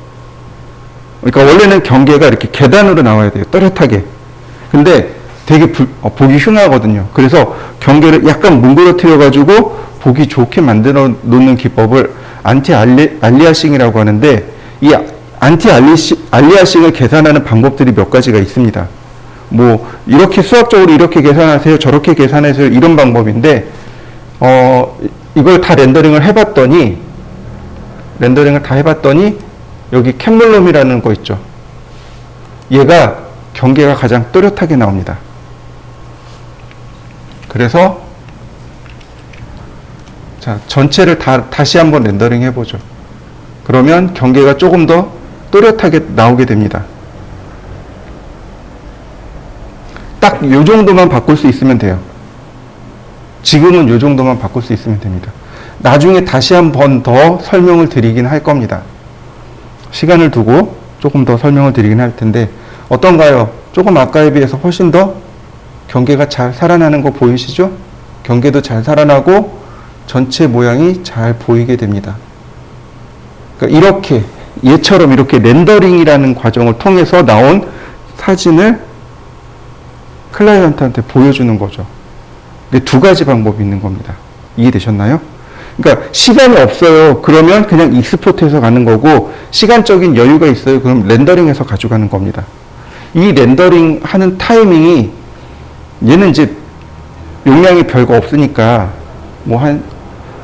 그러니까 원래는 경계가 이렇게 계단으로 나와야 돼요. 또렷하게. 근데 되게 보기 흉하거든요. 그래서 경계를 약간 뭉그러뜨려 가지고 보기 좋게 만들어 놓는 기법을 안티 알리아싱이라고 하는데, 이 안티 알리아싱을 계산하는 방법들이 몇 가지가 있습니다. 뭐 이렇게 수학적으로 이렇게 계산하세요, 저렇게 계산하세요, 이런 방법인데, 이걸 다 렌더링을 해봤더니 여기 캔물럼이라는 거 있죠. 얘가 경계가 가장 또렷하게 나옵니다. 그래서 자, 전체를 다시 한번 렌더링 해보죠. 그러면 경계가 조금 더 또렷하게 나오게 됩니다. 딱 요 정도만 바꿀 수 있으면 돼요. 지금은 요 정도만 바꿀 수 있으면 됩니다. 나중에 다시 한 번 더 설명을 드리긴 할 겁니다. 시간을 두고 조금 더 설명을 드리긴 할 텐데, 어떤가요? 조금 아까에 비해서 훨씬 더 경계가 잘 살아나는 거 보이시죠? 경계도 잘 살아나고 전체 모양이 잘 보이게 됩니다. 그러니까 이렇게 얘처럼 이렇게 렌더링이라는 과정을 통해서 나온 사진을 클라이언트한테 보여주는 거죠. 두 가지 방법이 있는 겁니다. 이해되셨나요? 그러니까 시간이 없어요. 그러면 그냥 익스포트해서 가는 거고, 시간적인 여유가 있어요. 그럼 렌더링해서 가져가는 겁니다. 이 렌더링 하는 타이밍이, 얘는 이제 용량이 별거 없으니까 뭐 한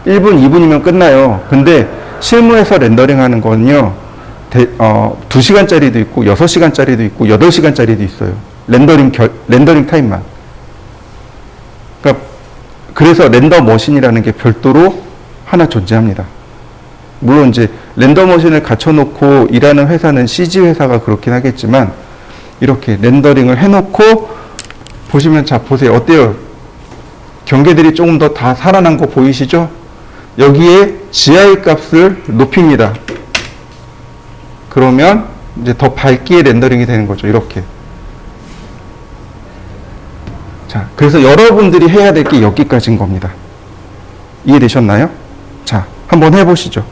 1분, 2분이면 끝나요. 근데 실무에서 렌더링 하는 거는요, 2시간짜리도 있고 6시간짜리도 있고 8시간짜리도 있어요. 렌더링 타임만. 그러니까 그래서 렌더 머신이라는 게 별도로 하나 존재합니다. 물론 이제 렌더 머신을 갖춰놓고 일하는 회사는 CG 회사가 그렇긴 하겠지만, 이렇게 렌더링을 해놓고 보시면, 자, 보세요. 어때요? 경계들이 조금 더 다 살아난 거 보이시죠? 여기에 GI 값을 높입니다. 그러면 이제 더 밝게 렌더링이 되는 거죠. 이렇게. 자, 그래서 여러분들이 해야 될 게 여기까지인 겁니다. 이해되셨나요? 자, 한번 해보시죠.